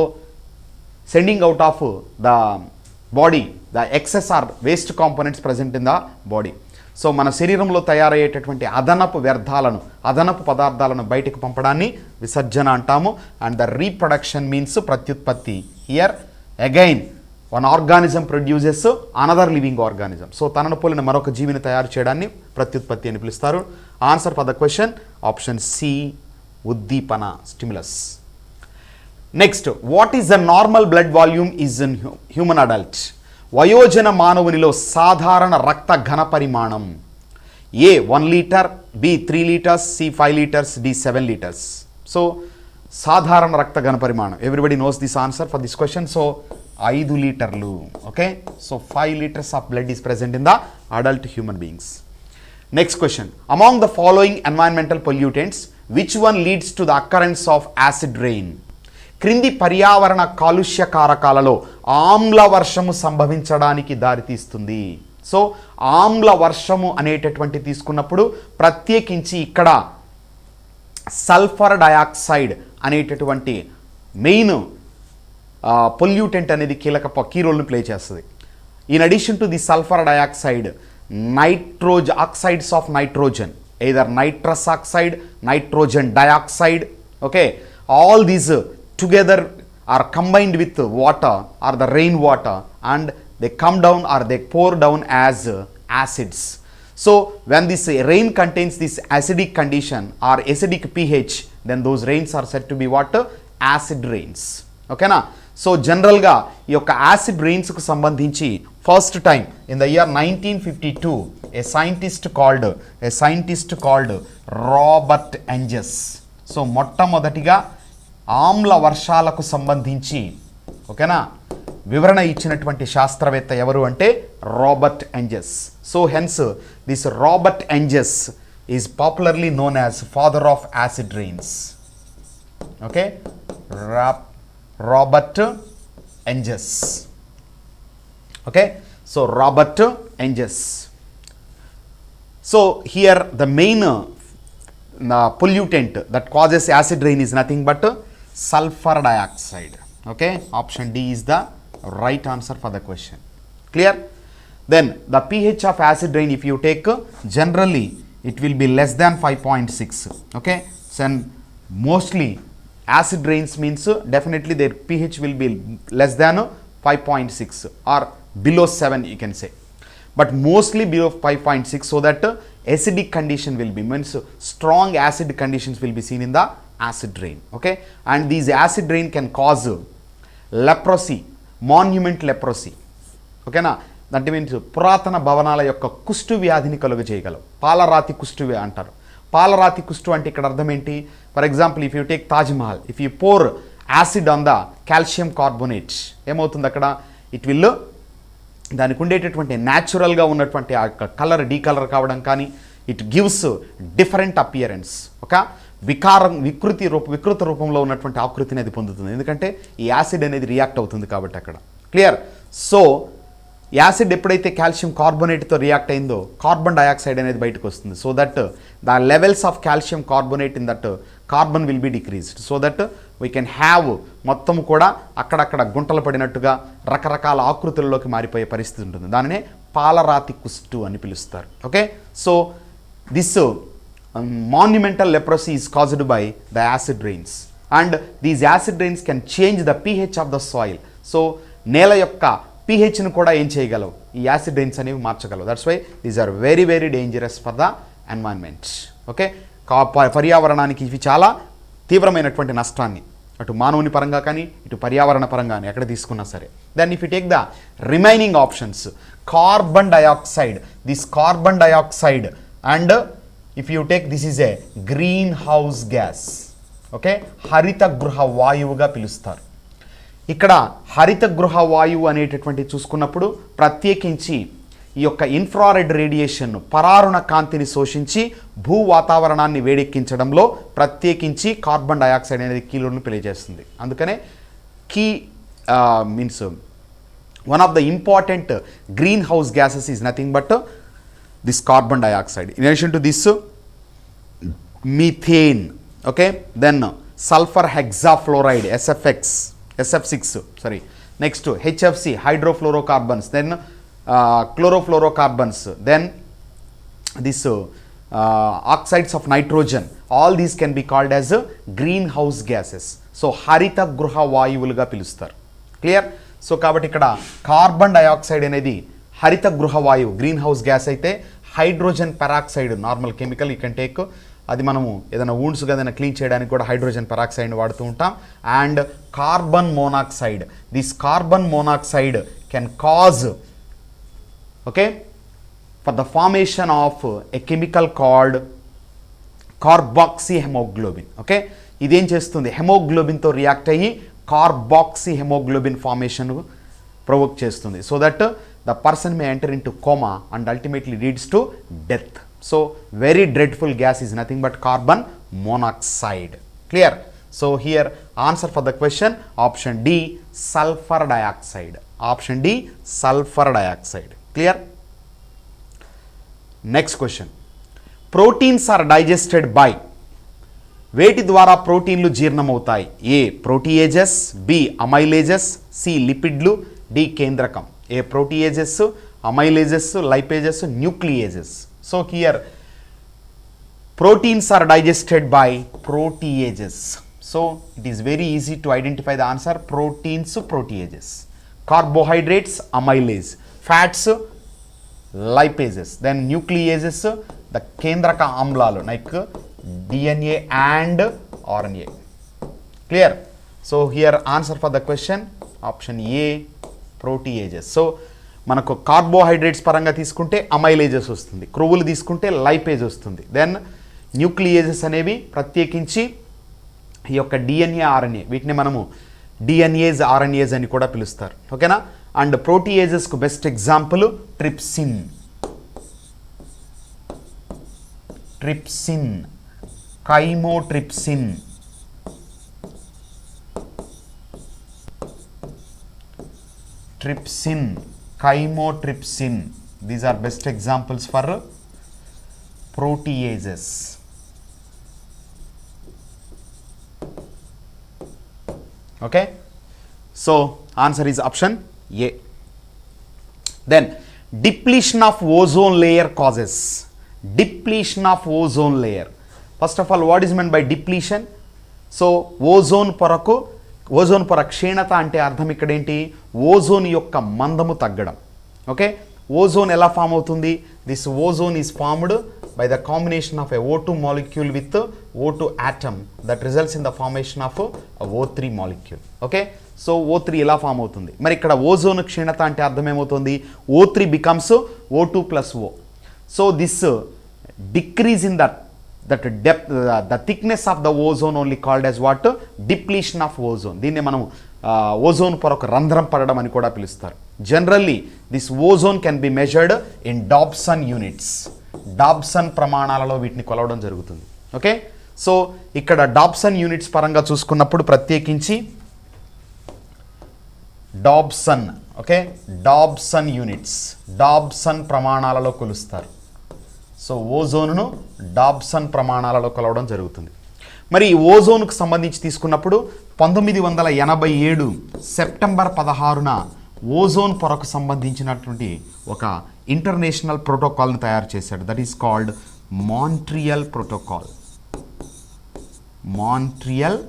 sending out of the body the excess or waste components present in the body. So మన శరీరంలో తయారయ్యేటటువంటి అదనపు వ్యర్థాలను, అదనపు పదార్థాలను బయటకు పంపడాన్ని విసర్జన అంటాము. అండ్ ద రీప్రొడక్షన్ మీన్స్ ప్రత్యుత్పత్తి. Here again one organism produces another living organism. So తనను పోలిన మరొక జీవిని తయారు చేయడాన్ని ప్రత్యుత్పత్తి అని పిలుస్తారు. Answer for the question option C, ఉద్దీపన, stimulus. Next, what is the normal blood volume is in human adult? వయోజన మానవునిలో సాధారణ రక్త ఘన పరిమాణం. A 1 litre, B 3 litres, C 5 litres, D 7 litres. So సాధారణ రక్త ఘన పరిమాణం, everybody knows this answer for this question. So 5 లీటర్లు. Okay, so 5 litres of blood is present in the adult human beings. Next question, among the following environmental pollutants which one leads to the occurrence of acid rain? క్రింది పర్యావరణ కాలుష్య కారకాలలో ఆమ్ల వర్షము సంభవించడానికి దారితీస్తుంది. So ఆమ్ల వర్షము అనేటటువంటి తీసుకున్నప్పుడు ప్రత్యేకించి ఇక్కడ సల్ఫర్ డయాక్సైడ్ అనేటటువంటి మెయిన్ పొల్యూటెంట్ అనేది కీ రోల్ని ప్లే చేస్తుంది. In addition to the sulphur dioxide, oxides of nitrogen, either nitrous oxide, nitrogen dioxide, okay, all these together are combined with water or the rain water and they come down or they pour down as acids. So when this rain contains this acidic condition or acidic pH, then those rains are said to be what? Acid rains. Okay na? So general ga ఈ యొక్క acid rains కు సంబంధించి first time in the year 1952 a scientist called Robert Angus. So మొట్టమొదటిగా ఆమ్ల వర్షాలకు సంబంధించి ఓకేనా వివరణ ఇచ్చినటువంటి శాస్త్రవేత్త ఎవరు అంటే Robert ఎంజెస్. So hence this Robert ఎంజెస్ is popularly known as father of acid rains. Okay, Robert ఎంజెస్. Okay, so Robert Angus. So here the main pollutant that causes acid rain is nothing but sulfur dioxide. Okay, option D is the right answer for the question. Clear? Then the pH of acid rain, if you take generally it will be less than 5.6. Okay, so mostly acid rains means definitely their pH will be less than 5.6 or below 7 you can say, but mostly below 5.6 so that acidic condition will be, means strong acid conditions will be seen in the acid rain. Okay, and these acid rain can cause leprosy, monument leprosy. Okay na, that means పురాతన భవనాల యొక్క కుష్టు వ్యాధిని కలుగ చేయగలవు. పాలరాతి కుష్టు అంటారు. పాలరాతి కుష్టు అంటే ఇక్కడ అర్థం ఏంటి? For example if you take Taj Mahal, if you pour acid on the calcium carbonate, ఏమవుతుంది అక్కడ? ఇట్ విల్ దానికి ఉండేటటువంటి న్యాచురల్గా ఉన్నటువంటి ఆ కలర్ డీకలర్ కావడం కానీ, ఇట్ గివ్స్ డిఫరెంట్ అపియరెన్స్. ఒక వికృత రూపంలో ఉన్నటువంటి ఆకృతిని అది పొందుతుంది, ఎందుకంటే ఈ యాసిడ్ అనేది రియాక్ట్ అవుతుంది కాబట్టి అక్కడ. క్లియర్? సో యాసిడ్ ఎప్పుడైతే కాల్షియం కార్బోనేట్తో రియాక్ట్ అయిందో కార్బన్ డయాక్సైడ్ అనేది బయటకు వస్తుంది. So that the levels of calcium carbonate in that carbon will be decreased. So that we can have మొత్తం కూడా అక్కడక్కడ గుంటలు పడినట్టుగా రకరకాల ఆకృతుల్లోకి మారిపోయే పరిస్థితి ఉంటుంది. దానినే పాలరాతి కుష్టు అని పిలుస్తారు. Okay, so this monumental leprosy is caused by the acid rains, and these acid rains can change the pH of the soil. So నేల యొక్క pHను కూడా ఏం చేయగలవు? ఈ యాసిడ్ రెయిన్స్ అనేవి మార్చగలవు. That's why these are very very dangerous for the environment. Okay, పర్యావరణానికి ఇవి చాలా తీవ్రమైనటువంటి నష్టాన్ని అటు మానవుని పరంగా కానీ ఇటు పర్యావరణ పరంగా కానీ ఎక్కడ తీసుకున్నా సరే. Then if you take the remaining options, carbon dioxide, this carbon dioxide and if you take this is a green house gas. Okay, హరిత గృహ వాయువుగా పిలుస్తారు. ఇక్కడ హరిత గృహ వాయువు అనేటటువంటి చూసుకున్నప్పుడు ప్రత్యేకించి ఈ యొక్క ఇన్ఫ్రారెడ్ రేడియేషన్ పరారుణ కాంతిని శోషించి భూ వాతావరణాన్ని వేడెక్కించడంలో ప్రత్యేకించి కార్బన్ డయాక్సైడ్ అనేది కీ రోల్ను ప్లే చేస్తుంది. అందుకనే key means one of the important green house gases is nothing but this carbon dioxide. In addition to this methane, okay, then sulphur hexafluoride SF6, sorry, next HFC hydrofluorocarbons, then chlorofluorocarbons, then this oxides of nitrogen, all these can be called as greenhouse gases. So harita gruha vayuvuluga pilustaru. Clear? So kabatti ikkada carbon dioxide anedi harita gruha vayu green house gas aithe hydrogen peroxide normal chemical you can take, అది మనము ఏదైనా wounds ఏదైనా clean చేయడానికి కూడా hydrogen పెరాక్సైడ్ని వాడుతూ ఉంటాం. And carbon monoxide, this carbon monoxide can cause okay for the formation of a chemical called carboxy haemoglobin. Okay, ఇదేం చేస్తుంది? హెమోగ్లోబిన్తో రియాక్ట్ అయ్యి కార్బాక్సీ హెమోగ్లోబిన్ ఫార్మేషన్ ప్రొవోక్ చేస్తుంది. So that the person may enter in to coma and ultimately leads to death. So very dreadful gas is nothing but carbon monoxide. Clear? So here answer for the question option D, sulfur dioxide. Option D, sulfur dioxide. Clear? Next question. Proteins are digested by, వేటి ద్వారా ప్రోటీన్లు జీర్ణమవుతాయి? A proteases, B amylases, C లిపిడ్లు, D కేంద్రకం. A proteases, amylases, lipases, nucleases. So here proteins are digested by proteases. So it is very easy to identify the answer. Proteins, proteases. Carbohydrates, amylase. Fats, lipases. Then nucleases, the kendraka amlalu like DNA and RNA. Clear? So here answer for the question option A, proteases. So మనకు carbohydrates పరంగా తీసుకుంటే అమైలేజెస్ వస్తుంది, క్రొవ్వులు తీసుకుంటే lipase వస్తుంది. Then nucleases అనేవి ప్రత్యేకించి ఈ యొక్క డిఎన్ఏ ఆర్ఎన్ఏ, వీటిని మనము డిఎన్ఏజ్ ఆర్ఎన్ఏజ్ అని కూడా పిలుస్తారు. ఓకేనా. అండ్ ప్రోటీయేజెస్కు best example trypsin, chymotrypsin, chymotrypsin. These are best examples for proteases. Okay, so answer is option A. Then depletion of ozone layer causes. Depletion of ozone layer. First of all, what is meant by depletion? So ozone పొర క్షీణత అంటే అర్థం ఇక్కడ ఏంటి, ozone యొక్క మందము తగ్గడం. Okay, ozone ఎలా form అవుతుంది? This ozone is formed by the combination of a O2 molecule with O2 atom that results in the formation of a O3 molecule. Okay, so O3 ఎలా ఫామ్ అవుతుంది? మరి ఇక్కడ ozone క్షీణత అంటే అర్థం ఏమవుతుంది? O3 becomes O2 plus O. So this decrease in that depth, the thickness of the ozone only called as what? Depletion of ozone. దీన్ని మనం ఓజోన్ పొరకు రంధ్రం పడడం అని కూడా పిలుస్తారు. Generally this ozone can be measured in Dobson units. Dobson ప్రమాణాలలో వీటిని కొలవడం జరుగుతుంది. ఓకే, సో ఇక్కడ డాబ్సన్ యూనిట్స్ పరంగా చూసుకున్నప్పుడు ప్రత్యేకించి Dobson, okay, Dobson units, Dobson ప్రమాణాలలో కొలుస్తారు. సో ఓజోన్ను డాబ్సన్ ప్రమాణాలలో కొలవడం జరుగుతుంది. మరి ఈ ఓజోన్కు సంబంధించి తీసుకున్నప్పుడు 1987 సెప్టెంబర్ 16న ఓజోన్ పొరకు సంబంధించినటువంటి ఒక ఇంటర్నేషనల్ ప్రోటోకాల్ని తయారు చేశాడు. That is called Montreal protocol. Montreal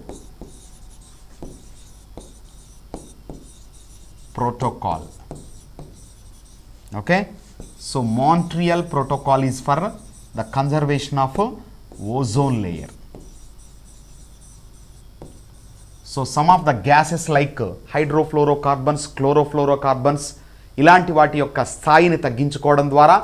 protocol. Okay, so Montreal protocol is for the conservation of ozone layer. So some of the gases like hydrofluorocarbons, chlorofluorocarbons ఇలాంటి వాటి యొక్క స్థాయిని తగ్గించుకోవడం ద్వారా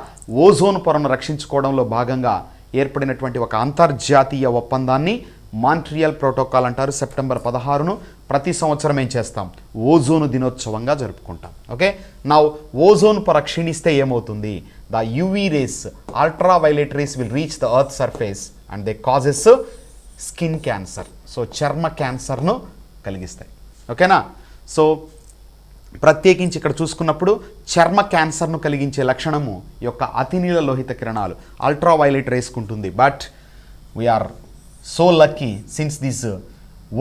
ఓజోన్ పొరను రక్షించుకోవడంలో భాగంగా ఏర్పడినటువంటి ఒక అంతర్జాతీయ ఒప్పందాన్ని మాంట్రియల్ ప్రోటోకాల్ అంటారు. సెప్టెంబర్ 16ను ప్రతి సంవత్సరం ఏం చేస్తాం? ఓజోను దినోత్సవంగా జరుపుకుంటాం. ఓకే, నౌ ఓజోన్ పొర క్షీణిస్తే ఏమవుతుంది? The UV rays, ultra violet rays will reach the earth surface and they causes skin cancer. So చర్మ క్యాన్సర్ను కలిగిస్తాయి. ఓకేనా. సో ప్రత్యేకించి ఇక్కడ చూసుకున్నప్పుడు చర్మ క్యాన్సర్ను కలిగించే లక్షణము ఈ యొక్క అతినీల లోహిత కిరణాలు అల్ట్రా వైలెట్ రేస్కు ఉంటుంది. But we are so lucky since this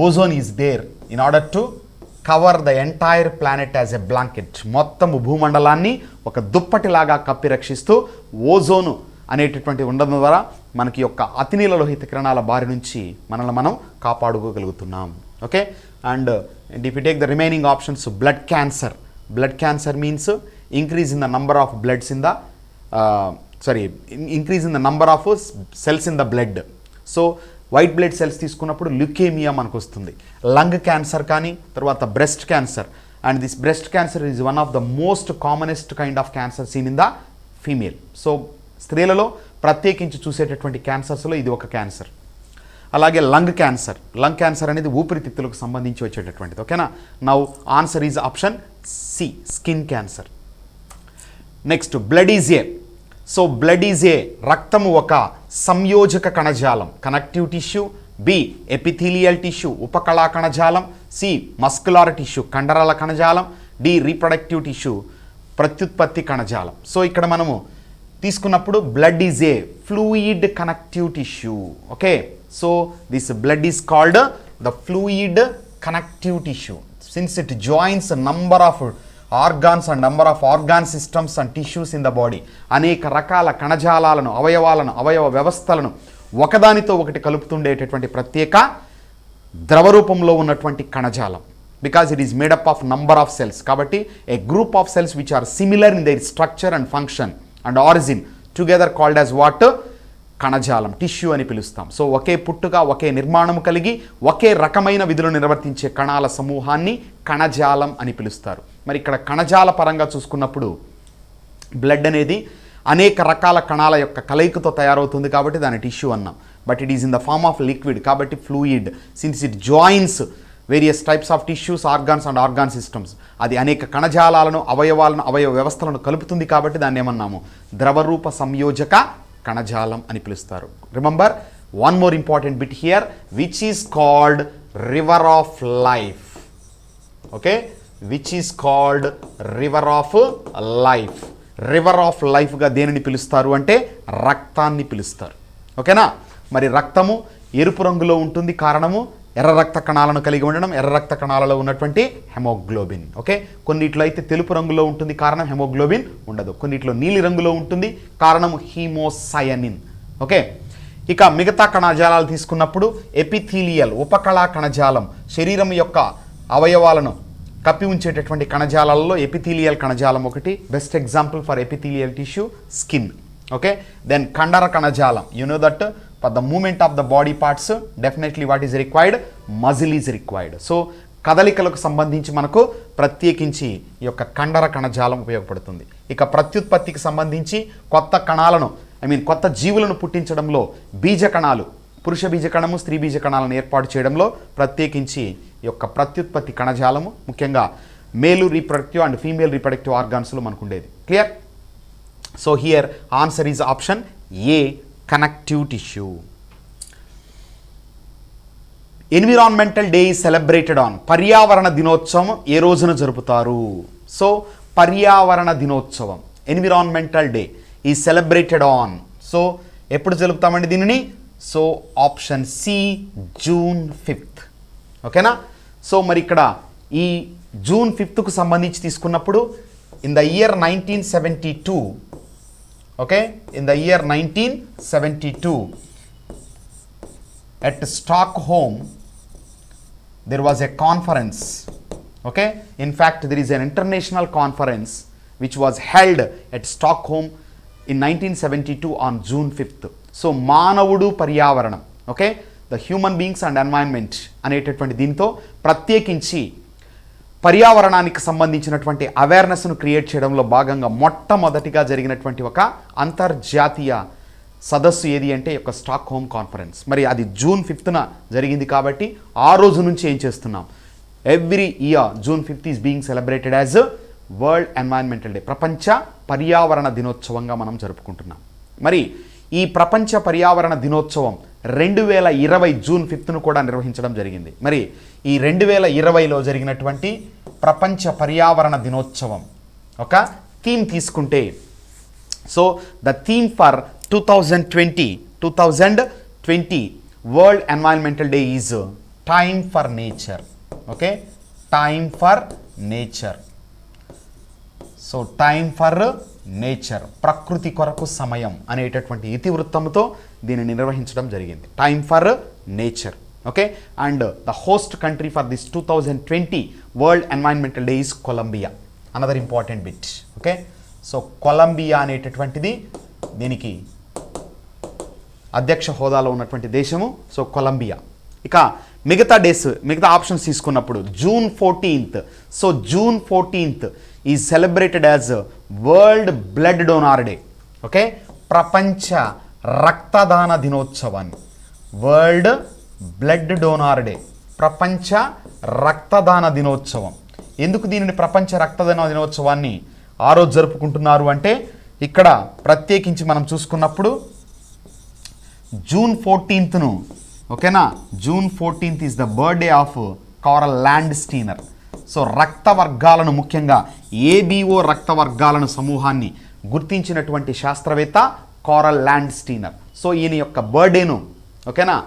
ozone is there in order to cover the entire planet as a blanket. మొత్తం భూమండలాన్ని ఒక దుప్పటిలాగా కప్పి రక్షిస్తూ ఓజోను అనేటటువంటి ఉండడం ద్వారా మనకి యొక్క అతినీల లోహిత కిరణాల బారి నుంచి మనల్ని మనం కాపాడుకోగలుగుతున్నాం. Okay, and if you take the remaining options, blood cancer. Blood cancer means increase in the number of bloods in the increase in the number of cells in the blood. So white blood cells తీసుకున్నప్పుడు leukaemia మనకు వస్తుంది. Lung cancer కానీ, తర్వాత breast cancer. And this breast cancer is one of the most commonest kind of cancer seen in the female. So స్త్రీలలో ప్రత్యేకించి చూసేటటువంటి క్యాన్సర్స్లో ఇది ఒక క్యాన్సర్. అలాగే లంగ్ క్యాన్సర్. లంగ్ క్యాన్సర్ అనేది ఊపిరితిత్తులకు సంబంధించి వచ్చేటటువంటిది. ఓకేనా. Now answer is option C, skin cancer. Next blood is A. So blood is A, రక్తము ఒక సంయోజక కణజాలం, connective tissue. B epithelial tissue, ఉపకళా కణజాలం. సి మస్కులార్ టిష్యూ, కండరాల కణజాలం. డి రీప్రొడక్టివ్ టిష్యూ, ప్రత్యుత్పత్తి కణజాలం. సో ఇక్కడ మనము తీసుకున్నప్పుడు blood is A fluid connective tissue. Okay, so this blood is called the fluid connective tissue since it joins number of organs and number of organ systems and tissues in the body. అనేక రకాల కణజాలాలను, అవయవాలను, అవయవ వ్యవస్థలను ఒకదానితో ఒకటి కలుపుతుండేటటువంటి ప్రత్యేక ద్రవ రూపంలో ఉన్నటువంటి కణజాలం. Because it is made up of number of cells. కాబట్టి a group of cells which are similar in their structure and function and origin together called as what? కణజాలం, టిష్యూ అని పిలుస్తాం. సో ఒకే పుట్టుక, ఒకే నిర్మాణము కలిగి ఒకే రకమైన విధులు నిర్వర్తించే కణాల సమూహాన్ని కణజాలం అని పిలుస్తారు. మరి ఇక్కడ కణజాల పరంగా చూసుకున్నప్పుడు బ్లడ్ అనేది అనేక రకాల కణాల యొక్క కలయికతో తయారవుతుంది కాబట్టి దాని టిష్యూ అన్నాం. But it is in the form of liquid కాబట్టి fluid. Since it joins various types of tissues, organs and organ systems, అది అనేక కణజాలాలను, అవయవాలను, అవయవ వ్యవస్థలను కలుపుతుంది కాబట్టి దాన్ని ఏమన్నాము, ద్రవరూప సంయోజక కణజాలం అని పిలుస్తారు. Remember one more important bit here, which is called river of life. Okay, which is called river of life. River of లైఫ్గా దేనిని పిలుస్తారు అంటే రక్తాన్ని పిలుస్తారు. ఓకేనా, మరి రక్తము ఎరుపు రంగులో ఉంటుంది, కారణము ఎర్ర రక్త కణాలను కలిగి ఉండడం, ఎర్ర రక్త కణాలలో ఉన్నటువంటి హెమోగ్లోబిన్. ఓకే, కొన్నిట్లో అయితే తెలుపు రంగులో ఉంటుంది, కారణం హెమోగ్లోబిన్ ఉండదు. కొన్నిట్లో నీలి రంగులో ఉంటుంది, కారణం హీమోసయనిన్. ఓకే, ఇక మిగతా కణజాలాలు తీసుకున్నప్పుడు ఎపిథీలియల్ ఉపకళా కణజాలం, శరీరం యొక్క అవయవాలను కప్పి ఉంచేటటువంటి కణజాలాలలో ఎపిథీలియల్ కణజాలం ఒకటి. Best example for epithelial tissue skin. Okay, then కండర కణజాలం, you know that for the moment of the body parts definitely what is required, muscle is required. So కదలికలకు సంబంధించి మనకు ప్రత్యేకించి ఈ యొక్క కండర కణజాలం ఉపయోగపడుతుంది. ఇక ప్రత్యుత్పత్తికి సంబంధించి కొత్త కణాలను కొత్త జీవులను పుట్టించడంలో బీజ కణాలు, పురుష బీజ కణము, స్త్రీ బీజ కణాలను ఏర్పాటు చేయడంలో ప్రత్యేకించి ఈ యొక్క ప్రత్యుత్పత్తి కణజాలము ముఖ్యంగా మేలు రీప్రొడక్టివ్ అండ్ ఫీమేల్ రీప్రొడక్టివ్ ఆర్గాన్స్లో మనకు ఉండేది. Clear? So here answer is option A, connective tissue. Environmental day is celebrated on, పర్యావరణ దినోత్సవం ఏ రోజున జరుపుతారు? సో పర్యావరణ దినోత్సవం, environmental day is celebrated on. So ఎప్పుడు జరుపుతామండి దీనిని? So option C, June 5th. ఓకేనా? సో మరి ఇక్కడ ఈ జూన్ 5th సంబంధించి తీసుకున్నప్పుడు in the year 1972, okay, in the year 1972 at Stockholm there was a conference. Okay, in fact there is an international conference which was held at Stockholm in 1972 on June 5th. So మానవుడు పర్యావరణం, okay, the human beings and environment అనేటటువంటి దీంతో ప్రత్యేకించి పర్యావరణానికి సంబంధించినటువంటి అవేర్నెస్ను create చేయడంలో భాగంగా మొట్టమొదటిగా జరిగినటువంటి ఒక అంతర్జాతీయ సదస్సు ఏది అంటే యొక్క స్టాక్హోమ్ కాన్ఫరెన్స్. మరి అది జూన్ 5th జరిగింది కాబట్టి ఆ రోజు నుంచి ఏం చేస్తున్నాం, every year June 5th is being celebrated as world environmental day, ప్రపంచ పర్యావరణ దినోత్సవంగా మనం జరుపుకుంటున్నాం. మరి ఈ ప్రపంచ పర్యావరణ దినోత్సవం 2020 జూన్ 5th కూడా నిర్వహించడం జరిగింది. మరి ఈ 2020లో జరిగినటువంటి ప్రపంచ పర్యావరణ దినోత్సవం ఒక థీమ్ తీసుకుంటే, so the theme for 2020 world environmental day is time for nature. Okay, time for nature. So time for nature, ప్రకృతి కొరకు సమయం అనేటటువంటి ఇతివృత్తంతో దీనిని నిర్వహించడం జరిగింది, time for nature. Okay, and the host country for this 2020 world environmental day is Colombia. Another important bit. Okay, so Colombia అనేటటువంటిది దీనికి అధ్యక్ష హోదాలో ఉన్నటువంటి దేశము. So Colombia. ఇక మిగతా డేస్, మిగతా ఆప్షన్స్ తీసుకున్నప్పుడు June 14th, so June 14th is celebrated as world blood donor day. Okay, ప్రపంచ రక్తదాన దినోత్సవాన్ని, వరల్డ్ బ్లడ్ డోనార్ డే, ప్రపంచ రక్తదాన దినోత్సవం. ఎందుకు దీనిని ప్రపంచ రక్తదాన దినోత్సవాన్ని ఆ రోజు జరుపుకుంటున్నారు అంటే, ఇక్కడ ప్రత్యేకించి మనం చూసుకున్నప్పుడు జూన్ 14th, ఓకేనా, June 14th is the birthday of Karl Landsteiner. So రక్త వర్గాలను, ముఖ్యంగా ఏబిఓ రక్త వర్గాలను సమూహాన్ని గుర్తించినటువంటి శాస్త్రవేత్త కారల్ ల్యాండ్స్టీనర్. సో ఈయన యొక్క బర్త్డేను, ఓకేనా,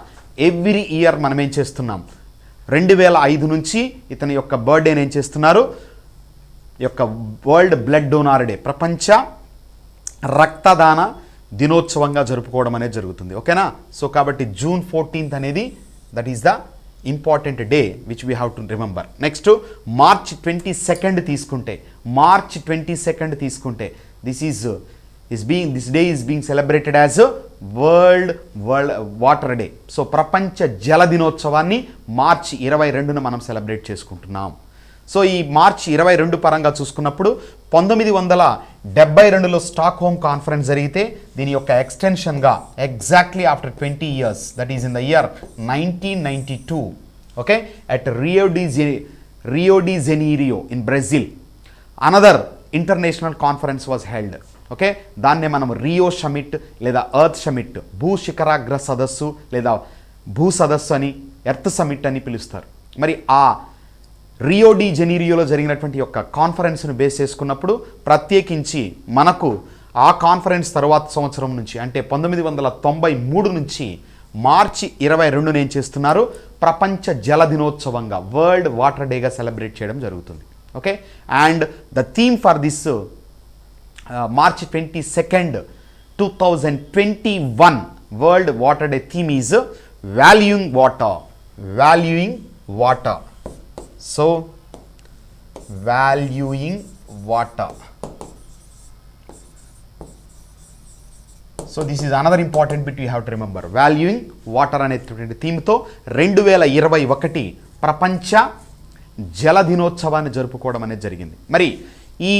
ఎవ్రీ ఇయర్ మనం ఏం చేస్తున్నాం, 2005 నుంచి ఇతని యొక్క బర్త్డేని ఏం చేస్తున్నారు, ఈ యొక్క వరల్డ్ బ్లడ్ డోనార్ డే, ప్రపంచ రక్తదాన దినోత్సవంగా జరుపుకోవడం అనేది జరుగుతుంది. ఓకేనా, సో కాబట్టి జూన్ 14th అనేది that is the important day which we have to remember. Next March 22nd తీసుకుంటే, మార్చ్ 22nd తీసుకుంటే this day is being celebrated as world water day. So ప్రపంచ జల దినోత్సవాన్ని మార్చి 22న మనం సెలబ్రేట్ చేసుకుంటున్నాం. సో ఈ మార్చి 22 పరంగా చూసుకున్నప్పుడు 1972లో స్టాక్హోమ్ కాన్ఫరెన్స్ జరిగితే దీని యొక్క ఎక్స్టెన్షన్గా exactly after 20 years, that is in the year 1992, okay, at Rio de Janeiro in Brazil another international conference was held. Okay, దాన్నే మనం రియో సమిట్ లేదా ఎర్త్ సమిట్, భూ శిఖరాగ్ర సదస్సు లేదా భూ సదస్సు అని, ఎర్త్ సమిట్ అని పిలుస్తారు. మరి ఆ రియో డి జెనీరియోలో జరిగినటువంటి యొక్క కాన్ఫరెన్స్ను బేస్ చేసుకున్నప్పుడు ప్రత్యేకించి మనకు ఆ కాన్ఫరెన్స్ తర్వాత సంవత్సరం నుంచి అంటే 1993 నుంచి మార్చి 22 ఏం చేస్తున్నారు, ప్రపంచ జల దినోత్సవంగా, వరల్డ్ వాటర్ డేగా సెలబ్రేట్ చేయడం జరుగుతుంది. Okay, and the theme for this March 22nd, 2021 World Water Day theme is valuing water. Valuing water. So, valuing water. So, this is another important bit you have to remember. Valuing water అనేటువంటి థీమ్తో 2021 ప్రపంచ జల దినోత్సవాన్ని జరుపుకోవడం అనేది జరిగింది. మరి ఈ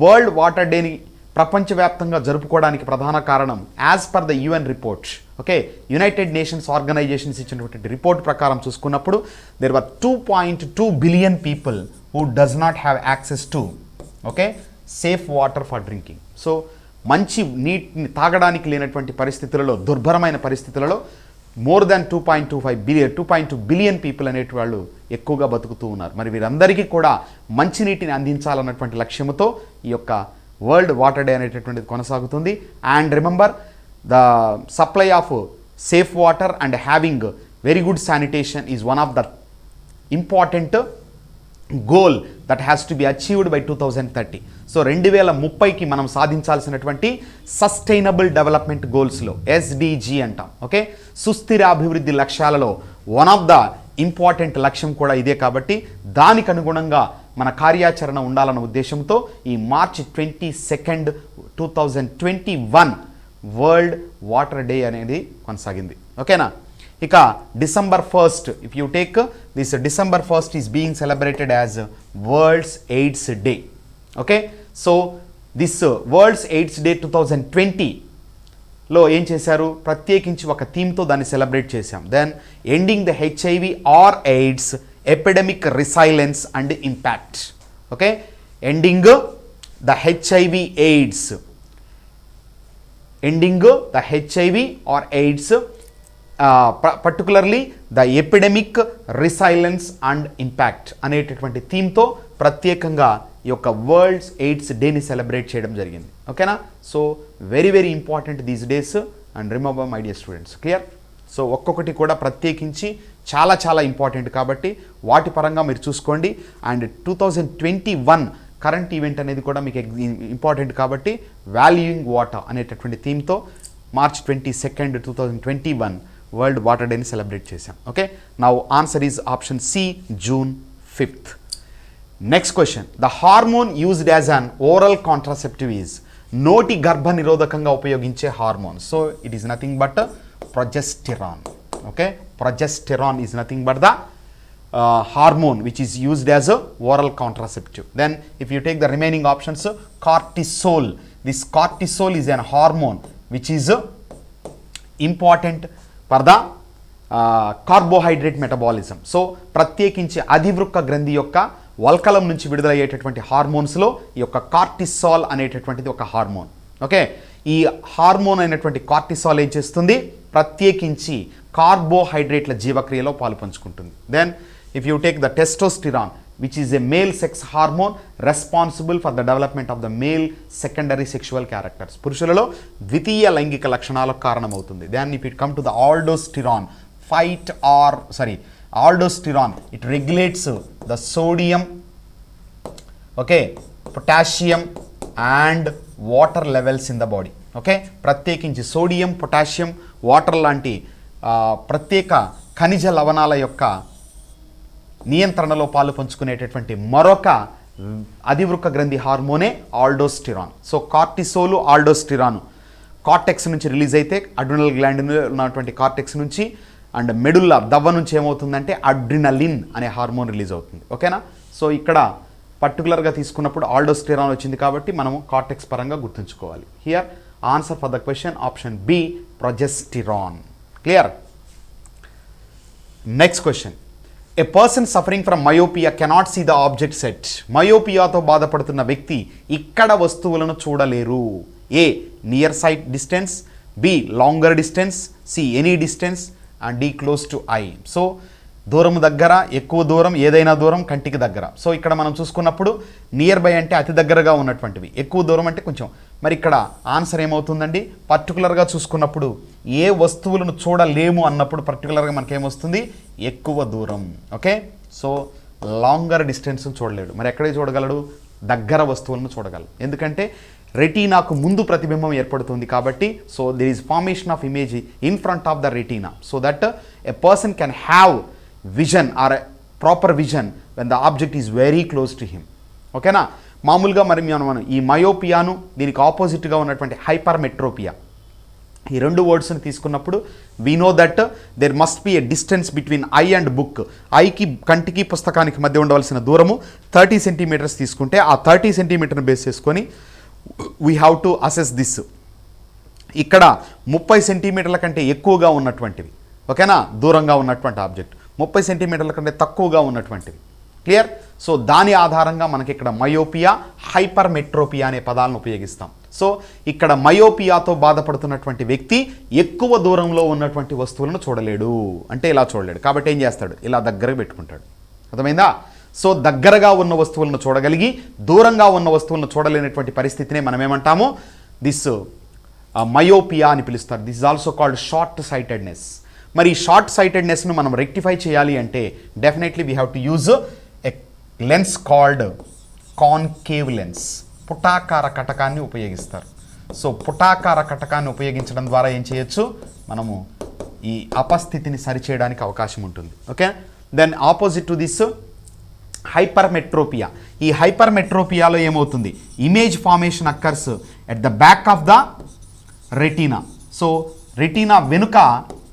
world water డేని ప్రపంచవ్యాప్తంగా జరుపుకోవడానికి ప్రధాన కారణం as per the UN report, okay, United Nations organizations ఇచ్చినటువంటి రిపోర్ట్ ప్రకారం చూసుకున్నప్పుడు there were 2.2 billion people who does not have access to, okay, safe water for drinking. So మంచి నీటిని తాగడానికి లేనటువంటి పరిస్థితులలో, దుర్భరమైన పరిస్థితులలో మోర్ దాన్ 2.2 బిలియన్ పీపుల్ అనేటి వాళ్ళు ఎక్కువగా బతుకుతూ ఉన్నారు. మరి వీరందరికీ కూడా మంచినీటిని అందించాలన్నటువంటి లక్ష్యంతో ఈ యొక్క వరల్డ్ వాటర్ డే అనేటటువంటిది కొనసాగుతుంది. And remember the supply of safe water and having very good sanitation is one of the important goal that has to be achieved by 2030. So 2030కి మనం సాధించాల్సినటువంటి సస్టైనబుల్ డెవలప్మెంట్ గోల్స్లో ఎస్డిజి అంటాం. Okay, సుస్థిర అభివృద్ధి లక్ష్యాలలో వన్ ఆఫ్ ద ఇంపార్టెంట్ లక్ష్యం కూడా ఇదే. కాబట్టి దానికి అనుగుణంగా మన కార్యాచరణ ఉండాలన్న ఉద్దేశంతో ఈ మార్చి 22nd, 2021 వరల్డ్ వాటర్ డే అనేది కొనసాగింది. ఓకేనా, ఇక December 1st, if you take this December 1st is being celebrated as world's AIDS day. Okay, so this world's AIDS day 2020లో ఏం చేశారు, ప్రత్యేకించి ఒక థీమ్తో దాన్ని సెలబ్రేట్ చేశాం. Then ending the HIV or AIDS epidemic resilience and impact. Okay, ending the HIV AIDS, ending the HIV or AIDS particularly the epidemic resilience and impact అనేటటువంటి థీమ్తో ప్రత్యేకంగా ఈ యొక్క వరల్డ్స్ ఎయిడ్స్ డేని సెలబ్రేట్ చేయడం జరిగింది. ఓకేనా, so very very important these days and remember my dear students, clear. So ఒక్కొక్కటి కూడా ప్రత్యేకించి చాలా చాలా ఇంపార్టెంట్ కాబట్టి వాటి పరంగా మీరు చూసుకోండి. అండ్ 2021 కరెంట్ ఈవెంట్ అనేది కూడా మీకు ఇంపార్టెంట్ కాబట్టి వాల్యూయింగ్ వాటర్ అనేటటువంటి థీమ్తో March 22nd, 2021 వరల్డ్ వాటర్ డేని సెలబ్రేట్ చేశాం. Okay, now answer is option C, June 5th. Next question, the hormone used as an oral contraceptive is, నోటి గర్భ నిరోధకంగా ఉపయోగించే హార్మోన్. So it is nothing but progesterone. Okay, progesterone is nothing but the hormone which is used as a oral contraceptive. Then if you take the remaining options, cortisol, this cortisol is an hormone which is important for the carbohydrate metabolism. So ప్రత్యేకించి అధివృక్క గ్రంథి యొక్క వల్కలం నుంచి విడుదలయ్యేటటువంటి హార్మోన్స్లో ఈ యొక్క cortisol అనేటటువంటిది ఒక hormone. Okay, ఈ hormone అయినటువంటి కార్టిసాల్ ఏం చేస్తుంది, ప్రత్యేకించి కార్బోహైడ్రేట్ల జీవక్రియలో పాలు పంచుకుంటుంది. Then if you take the testosterone which is a male sex hormone responsible for the development of the male secondary sexual characters. పురుషులలో ద్వితీయ లైంగిక లక్షణాలకు కారణమవుతుంది. Then if it come to the aldosterone, aldosterone, it regulates the sodium, okay, potassium and water levels in the body. Okay, ప్రత్యేకించి sodium, potassium, water లాంటి ప్రత్యేక ఖనిజ లవణాల యొక్క నియంత్రణలో పాలు పంచుకునేటటువంటి మరొక అధివృక్క గ్రంథి హార్మోనే ఆల్డోస్టిరాన్. సో కార్టిసోలు, ఆల్డోస్టిరాన్ కార్టెక్స్ నుంచి రిలీజ్ అయితే అడ్రినల్ గ్లాండ్ ఉన్నటువంటి కార్టెక్స్ నుంచి అండ్ మెడుల్లా దవ్వ నుంచి ఏమవుతుందంటే అడ్రినలిన్ అనే హార్మోన్ రిలీజ్ అవుతుంది. ఓకేనా, సో ఇక్కడ పర్టికులర్గా తీసుకున్నప్పుడు ఆల్డోస్టెరాన్ వచ్చింది కాబట్టి మనము కార్టెక్స్ పరంగా గుర్తుంచుకోవాలి. Here answer for the question option B progesterone. Clear? Next question. A person suffering from myopia cannot see the object set. మయోపియాతో బాధపడుతున్న వ్యక్తి ఇక్కడ వస్తువులను చూడలేరు. A near sight distance, B longer distance, C any distance and D close to eye. So దూరం దగ్గర, ఎక్కువ దూరం, ఏదైనా దూరం కంటికి దగ్గర. సో ఇక్కడ మనం చూసుకున్నప్పుడు నియర్ బై అంటే అతి దగ్గరగా ఉన్నటువంటివి, ఎక్కువ దూరం అంటే కొంచెం. మరి ఇక్కడ ఆన్సర్ ఏమవుతుందండి? పర్టికులర్గా చూసుకున్నప్పుడు ఏ వస్తువులను చూడలేము అన్నప్పుడు పర్టికులర్గా మనకేమొస్తుంది? ఎక్కువ దూరం. ఓకే, సో లాంగర్ డిస్టెన్స్ చూడలేడు. మరి ఎక్కడే చూడగలడు? దగ్గర వస్తువులను చూడగలడు. ఎందుకంటే రెటీనాకు ముందు ప్రతిబింబం ఏర్పడుతుంది కాబట్టి. So there is formation of image in front of the retina so that a person can have vision or proper vision when the object is very close to him. ఓకేనా? మామూలుగా మరి మనం ఈ మయోపియాను దీనికి ఆపోజిట్గా ఉన్నటువంటి హైపర్మెట్రోపియా, ఈ రెండు వర్డ్స్ని తీసుకున్నప్పుడు we know that there must be a distance between eye and book. ఐకి, కంటికి, పుస్తకానికి మధ్య ఉండవలసిన దూరము 30 సెంటీమీటర్స్ తీసుకుంటే ఆ 30 సెంటీమీటర్ని బేస్ చేసుకొని we have to assess this. ఇక్కడ 30 సెంటీమీటర్ల కంటే ఎక్కువగా ఉన్నటువంటివి, ఓకేనా, దూరంగా ఉన్నటువంటి ఆబ్జెక్ట్, 30 సెంటీమీటర్ల కంటే తక్కువగా ఉన్నటువంటివి. క్లియర్? సో దాని ఆధారంగా మనకి ఇక్కడ మయోపియా, హైపర్మెట్రోపియా అనే పదాలను ఉపయోగిస్తాం. సో ఇక్కడ మయోపియాతో బాధపడుతున్నటువంటి వ్యక్తి ఎక్కువ దూరంలో ఉన్నటువంటి వస్తువులను చూడలేడు, అంటే ఇలా చూడలేడు. కాబట్టి ఏం చేస్తాడు? ఇలా దగ్గరకు పెట్టుకుంటాడు. అర్థమైందా? సో దగ్గరగా ఉన్న వస్తువులను చూడగలిగి దూరంగా ఉన్న వస్తువులను చూడలేనటువంటి పరిస్థితినే మనం ఏమంటాము? దిస్ మయోపియా అని పిలుస్తారు. This is also called short sightedness. మరి షార్ట్ సైటెడ్నెస్ను మనం రెక్టిఫై చేయాలి అంటే definitely we have to use a lens called concave lens. పుటాకార కటకాన్ని ఉపయోగిస్తారు. సో పుటాకార కటకాన్ని ఉపయోగించడం ద్వారా ఏం చేయొచ్చు? మనము ఈ అపస్థితిని సరిచేయడానికి అవకాశం ఉంటుంది. Okay, then opposite to this hypermetropia. ఈ హైపర్మెట్రోపియాలో ఏమవుతుంది? Image formation occurs at the back of the retina. So retina వెనుక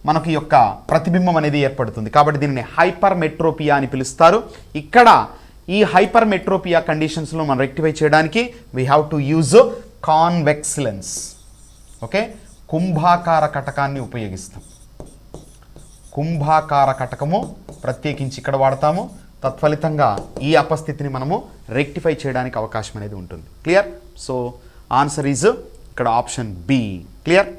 మనకి యొక్క ప్రతిబింబం అనేది ఏర్పడుతుంది కాబట్టి దీనిని హైపర్మెట్రోపియా అని పిలుస్తారు. ఇక్కడ ఈ హైపర్మెట్రోపియా కండిషన్స్లో మనం రెక్టిఫై చేయడానికి we have to use convex lens. Okay, కుంభాకార కటకాన్ని ఉపయోగిస్తాం. కుంభాకార కటకము ప్రత్యేకించి ఇక్కడ వాడతాము. తత్ఫలితంగా ఈ అపస్థితిని మనము రెక్టిఫై చేయడానికి అవకాశం అనేది ఉంటుంది. క్లియర్? సో ఆన్సర్ ఈజ్ ఇక్కడ ఆప్షన్ బి. క్లియర్?